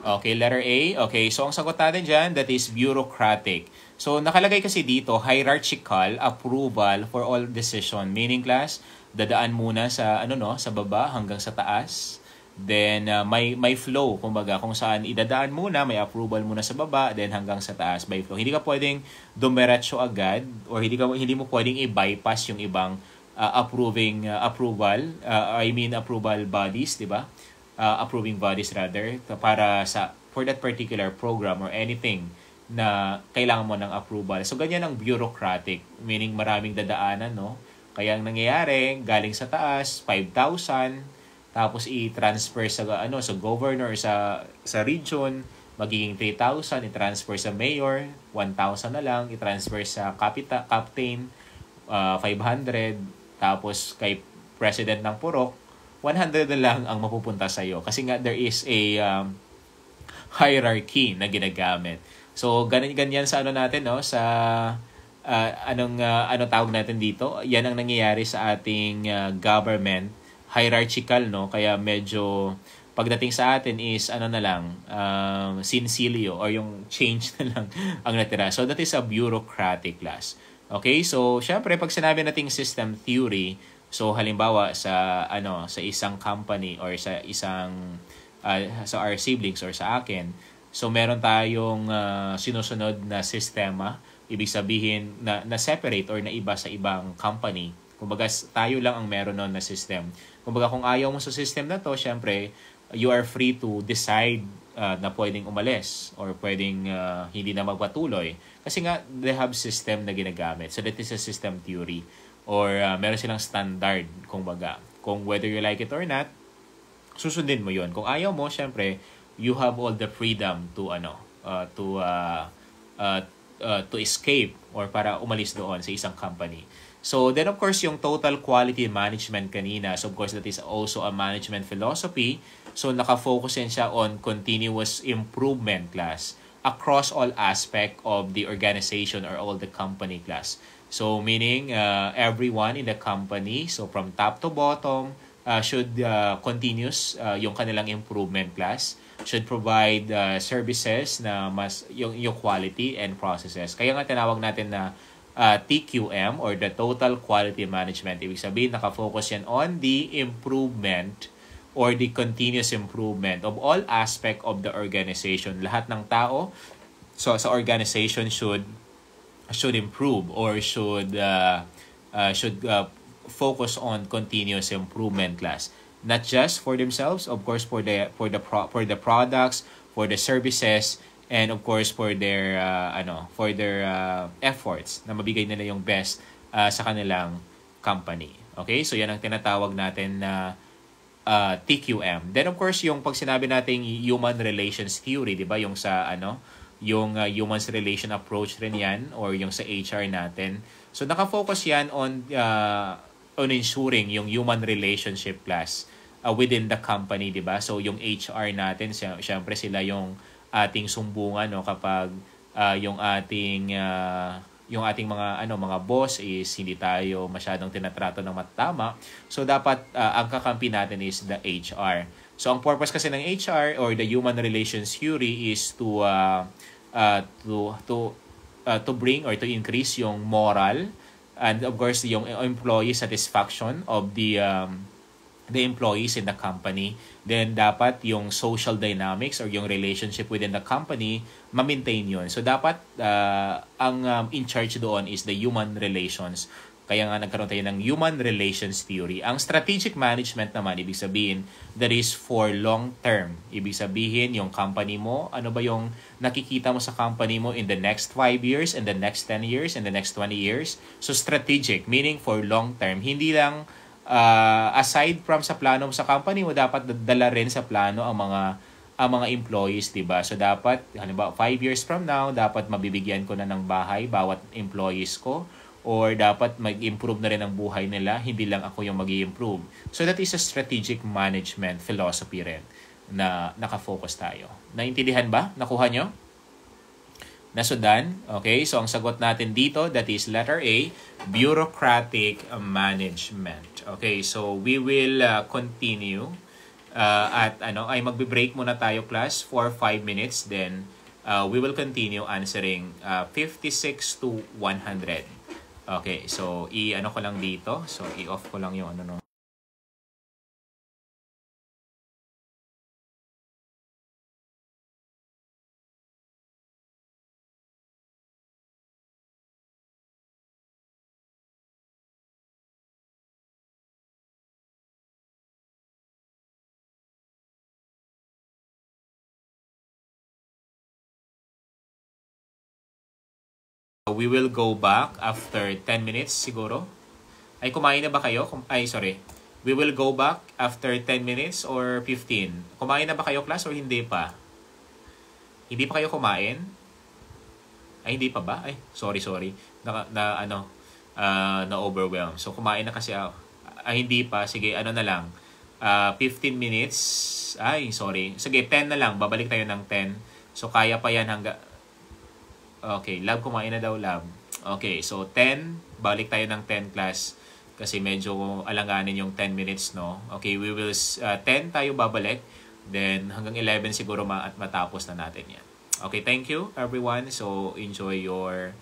Okay, letter A. Okay, so ang sagot natin dyan, that is bureaucratic. So nakalagay kasi dito, hierarchical approval for all decision. Meaning, class, dadaan muna sa sa baba hanggang sa taas. Then may flow, kumbaga, kung saan idadaan muna, may approval muna sa baba, then hanggang sa taas by flow. Hindi ka pwedeng dumiretso agad or hindi mo pwedeng i-bypass yung ibang approval bodies, di ba? Approving bodies rather, para for that particular program or anything na kailangan mo ng approval. So ganyan ang bureaucratic, meaning maraming dadaanan, no? Kaya ang nangyayari, galing sa taas 5,000, tapos i-transfer sa governor, sa region, magiging 3,000, i-transfer sa mayor 1,000 na lang, i-transfer sa captain 500, tapos kay president ng purok 100 na lang ang mapupunta sa iyo kasi nga there is a hierarchy na ginagamit. So ganyan sa natin, no, sa ano tawag natin dito, yan ang nangyayari sa ating government, hierarchical, no, kaya medyo pagdating sa atin is na lang, sincilio or yung change na lang ang natira. So that is a bureaucratic class. Okay, so syempre pag sinabi nating system theory, so halimbawa sa isang company or sa isang sa our siblings or sa akin, so meron tayong sinusunod na sistema, ibig sabihin na separate or na iba sa ibang company. Kumbaga tayo lang ang meron nun na system. Kumbaga kung ayaw mo sa system na to, syempre you are free to decide na pwedeng umalis or pwedeng hindi na magpatuloy. Kasi nga, they have system na ginagamit. So that is a system theory. Or meron silang standard, kumbaga. Kung whether you like it or not, susundin mo yon. Kung ayaw mo, syempre, you have all the freedom to to escape or para umalis doon sa isang company. So then of course yung total quality management kanina, so of course that is also a management philosophy. So naka-focus yan siya on continuous improvement class across all aspect of the organization or all the company class. So meaning everyone in the company, so from top to bottom, should continuous yung kanilang improvement class, should provide services na mas yung quality and processes. Kaya nga tinawag natin na TQM or the Total Quality Management. Ibig sabihin, nakafocus yan on the improvement or the continuous improvement of all aspect of the organization. Lahat ng tao so sa organization should improve or should focus on continuous improvement class. Not just for themselves, of course for the products, for the services, and of course for their efforts na mabigay nila yung best sa kanilang company. Okay? So yan ang tinatawag natin na TQM. Then of course yung pag sinabi nating human relations theory, 'di ba? Yung sa yung humans relation approach rin 'yan or yung sa HR natin. So naka-focus 'yan on ensuring yung human relationship class within the company, 'di ba? So yung HR natin, syempre sila yung ating sumbungan no kapag yung ating mga boss is hindi tayo masyadong tinatrato ng matama. So dapat ang kakampi natin is the HR. So ang purpose kasi ng HR or the human relations theory is to bring or to increase yung moral and of course yung employee satisfaction of the employees in the company. Then dapat yung social dynamics or yung relationship within the company ma-maintain yun. So dapat ang in charge doon is the human relations. Kaya nga nagkaroon tayo ng human relations theory. Ang strategic management naman, ibig sabihin, that is for long term. Ibig sabihin, yung company mo, ano ba yung nakikita mo sa company mo in the next 5 years, in the next 10 years, in the next 20 years. So strategic, meaning for long term. Hindi lang aside from sa plano mo sa company mo, dapat dala rin sa plano ang mga employees, 'di ba? So dapat halimbawa 5 years from now, dapat mabibigyan ko na ng bahay bawat employees ko or dapat mag-improve na rin ang buhay nila, hindi lang ako yung mag-i-improve. So that is a strategic management philosophy rin na naka-focus tayo. Naintindihan ba? Nakuha nyo? Nasundan? Okay, so ang sagot natin dito, that is letter A, bureaucratic management. Okay, so we will continue magbe-break muna tayo class for 5 minutes, then we will continue answering 56 to 100. Okay, so i-ano ko lang dito, so i-off ko lang yung no. We will go back after 10 minutes siguro. Ay, kumain na ba kayo? Sorry. We will go back after 10 minutes or 15. Kumain na ba kayo, class, or hindi pa? Hindi pa kayo kumain? Ay, hindi pa ba? Ay, sorry. Na-overwhelm. So, kumain na kasi ako. Ay, hindi pa. Sige, na lang. 15 minutes. Ay, sorry. Sige, 10 na lang. Babalik tayo ng 10. So, kaya pa yan hanggang... Okay, lab, kumain na daw, lab. Okay, so 10, balik tayo ng 10 class kasi medyo alanganin yung 10 minutes, no? Okay, we will 10 tayo babalik, then hanggang 11 siguro at matapos na natin yan. Okay, thank you everyone. So enjoy your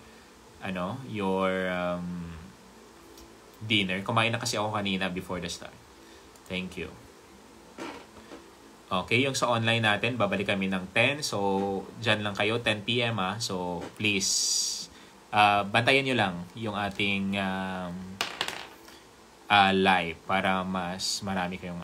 dinner. Kumain na kasi ako kanina before the start. Thank you. Okay, yung sa online natin, babalik kami ng 10. So, dyan lang kayo, 10 p.m. So, please, bantayan nyo lang yung ating live para mas marami kayong